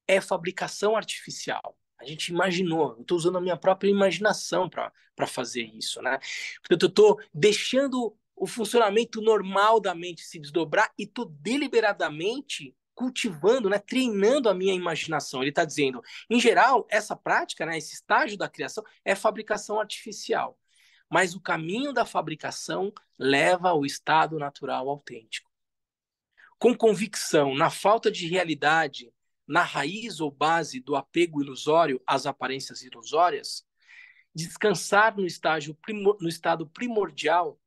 é fabricação artificial. A gente imaginou, eu estou usando a minha própria imaginação para fazer isso, né? Portanto, eu estou deixando o funcionamento normal da mente se desdobrar e estou deliberadamente cultivando, né, treinando a minha imaginação. Ele está dizendo, em geral, essa prática, né, esse estágio da criação é fabricação artificial, mas o caminho da fabricação leva ao estado natural autêntico. Com convicção, na falta de realidade, na raiz ou base do apego ilusório às aparências ilusórias, descansar no estado primordial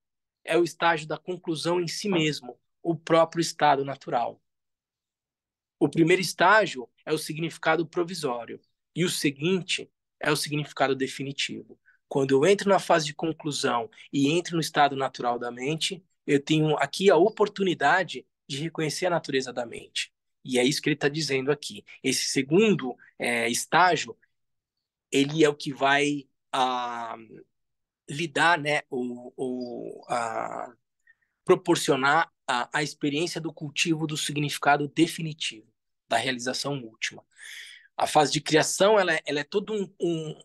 é o estágio da conclusão em si mesmo, o próprio estado natural. O primeiro estágio é o significado provisório e o seguinte é o significado definitivo. Quando eu entro na fase de conclusão e entro no estado natural da mente, eu tenho aqui a oportunidade de reconhecer a natureza da mente. E é isso que ele está dizendo aqui. Esse segundo estágio, ele é o que vai lidar, né, proporcionar a experiência do cultivo do significado definitivo, da realização última. A fase de criação, ela é todo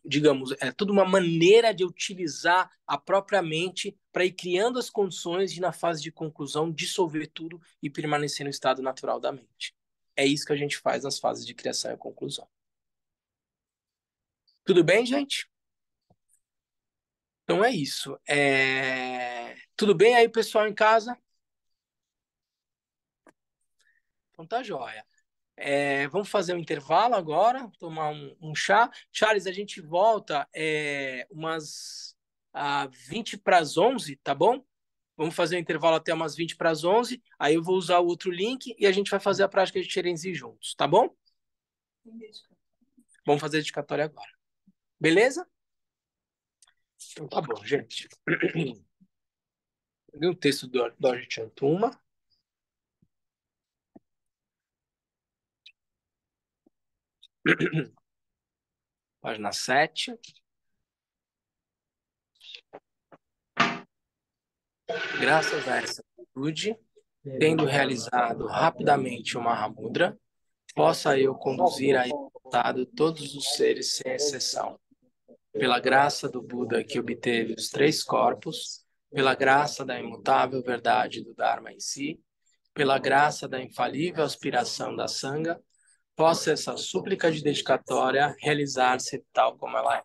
digamos, é toda uma maneira de utilizar a própria mente para ir criando as condições de, na fase de conclusão, dissolver tudo e permanecer no estado natural da mente. É isso que a gente faz nas fases de criação e conclusão. Tudo bem, gente? Então é isso. Tudo bem aí, pessoal em casa? Então tá joia. Vamos fazer um intervalo agora, tomar um chá. Charles, a gente volta umas 20 para as 11, tá bom? Vamos fazer um intervalo até umas 20 para as 11. Aí eu vou usar o outro link e a gente vai fazer a prática de Xerenzi juntos, tá bom? Vamos fazer a dedicatória agora. Beleza? Então tá bom, gente. Peguei um texto do Dorje Chantuma. Página 7. Graças a essa atitude, tendo realizado rapidamente o Mahamudra, possa eu conduzir a estado todos os seres sem exceção. Pela graça do Buda que obteve os 3 corpos, pela graça da imutável verdade do Dharma em si, pela graça da infalível aspiração da Sangha, possa essa súplica de dedicatória realizar-se tal como ela é.